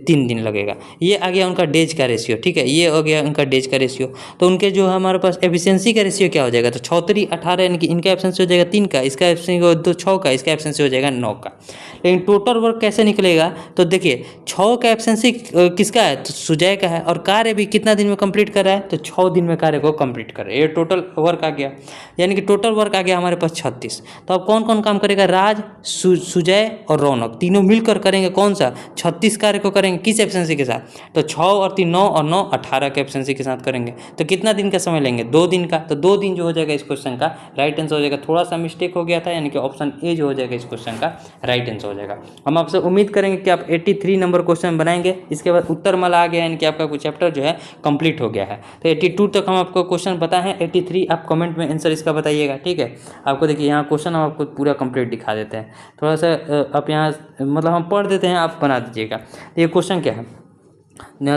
3 दिन लगेगा। ये आ गया उनका डेज का रेशियो, ठीक है, ये हो गया उनका डेज का रेशियो। तो उनके जो हमारे पास एफिशिएंसी का रेशियो क्या हो जाएगा, तो 6 3 18, यानी कि इनका एफिशिएंसी हो जाएगा 3 का, इसका एफिशिएंसी 6 का, इसका एफिशिएंसी हो जाएगा 9 का। लेकिन टोटल वर्क कैसे निकलेगा, तो देखिए 6 का एफिशिएंसी किसका है, तो सुजय का है, और कार्य भी कितना दिन में कंप्लीट कर रहा है, तो 6 दिन में कार्य को कंप्लीट कर रहा है। ये टोटल वर्क आ गया, यानी कि टोटल वर्क आ गया हमारे पास 36। तो अब कौन कौन काम करेगा, राज सुजय और रौनक तीनों मिलकर करेंगे कौन सा, 36 कार्य को करेंगे किस एफिशिएंसी के साथ, तो 6 और 3 9 और 9 18 के एफिशिएंसी के साथ करेंगे। तो कितना दिन का समय लेंगे, 2 दिन का। तो 2 दिन जो हो जाएगा इस क्वेश्चन का राइट आंसर हो जाएगा। थोड़ा सा मिस्टेक हो गया था, यानी कि ऑप्शन ए जो हो जाएगा इस क्वेश्चन का राइट आंसर हो जाएगा। हम आपसे उम्मीद करेंगे कि आप 83 नंबर क्वेश्चन बनाएंगे, इसके बाद उत्तर माला आ गया, यानी कि आपका कुछ चैप्टर जो है कंप्लीट हो गया है। तो 82 तक हम आपको क्वेश्चन बताए हैं, 83 आप कमेंट में आंसर इसका बताइएगा, ठीक है। आपको देखिए यहाँ क्वेश्चन हम आपको पूरा कंप्लीट दिखा देते हैं, थोड़ा सा आप यहाँ मतलब हम पढ़ देते हैं, आप बना दीजिएगा। ये क्वेश्चन क्या है,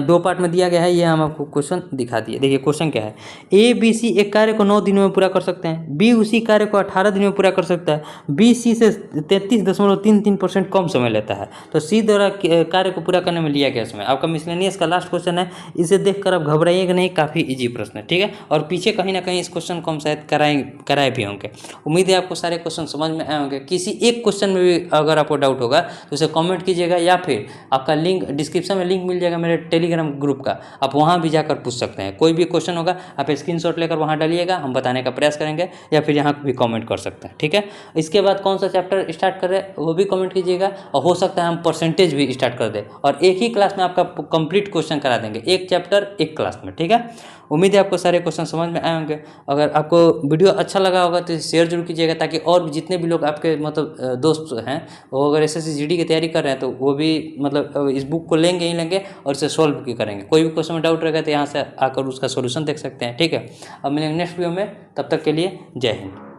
2 पार्ट में दिया गया है, ये हम आपको क्वेश्चन दिखा दिए। देखिए क्वेश्चन क्या है, ए बी सी एक कार्य को 9 दिनों में पूरा कर सकते हैं, बी उसी कार्य को 18 दिनों में पूरा कर सकता है, बी सी से 33.33% कम समय लेता है, तो सी द्वारा कार्य को पूरा करने में लिया गया समय। आपका मिसलेनियस का लास्ट क्वेश्चन है, इसे देखकर आप घबराइएगा नहीं, काफ़ी ईजी प्रश्न है, ठीक है। और पीछे कहीं ना कहीं इस क्वेश्चन को हम शायद कराए भी होंगे। उम्मीद है आपको सारे क्वेश्चन समझ में आए होंगे। किसी एक क्वेश्चन में भी अगर आपको डाउट होगा तो उसे कमेंट कीजिएगा, या फिर आपका लिंक डिस्क्रिप्शन में लिंक मिल जाएगा मेरे टेलीग्राम ग्रुप का, आप वहाँ भी जाकर पूछ सकते हैं। कोई भी क्वेश्चन होगा आप स्क्रीनशॉट लेकर वहाँ डालिएगा, हम बताने का प्रयास करेंगे, या फिर यहाँ भी कमेंट कर सकते हैं, ठीक है। इसके बाद कौन सा चैप्टर स्टार्ट करें वो भी कमेंट कीजिएगा, और हो सकता है हम परसेंटेज भी स्टार्ट कर दें, और एक ही क्लास में आपका कंप्लीट क्वेश्चन करा देंगे, एक चैप्टर एक क्लास में, ठीक है। उम्मीद है आपको सारे क्वेश्चन समझ में आए होंगे। अगर आपको वीडियो अच्छा लगा होगा तो शेयर जरूर कीजिएगा, ताकि और भी जितने भी लोग आपके मतलब दोस्त हैं वो अगर एसएससी जीडी की तैयारी कर रहे हैं तो वो भी मतलब इस बुक को लेंगे ही लेंगे और इसे सॉल्व भी करेंगे। कोई भी क्वेश्चन में डाउट रहेगा तो यहाँ से आकर उसका सोल्यूशन देख सकते हैं, ठीक है। अब मिलेंगे नेक्स्ट वीडियो में, तब तक के लिए जय हिंद।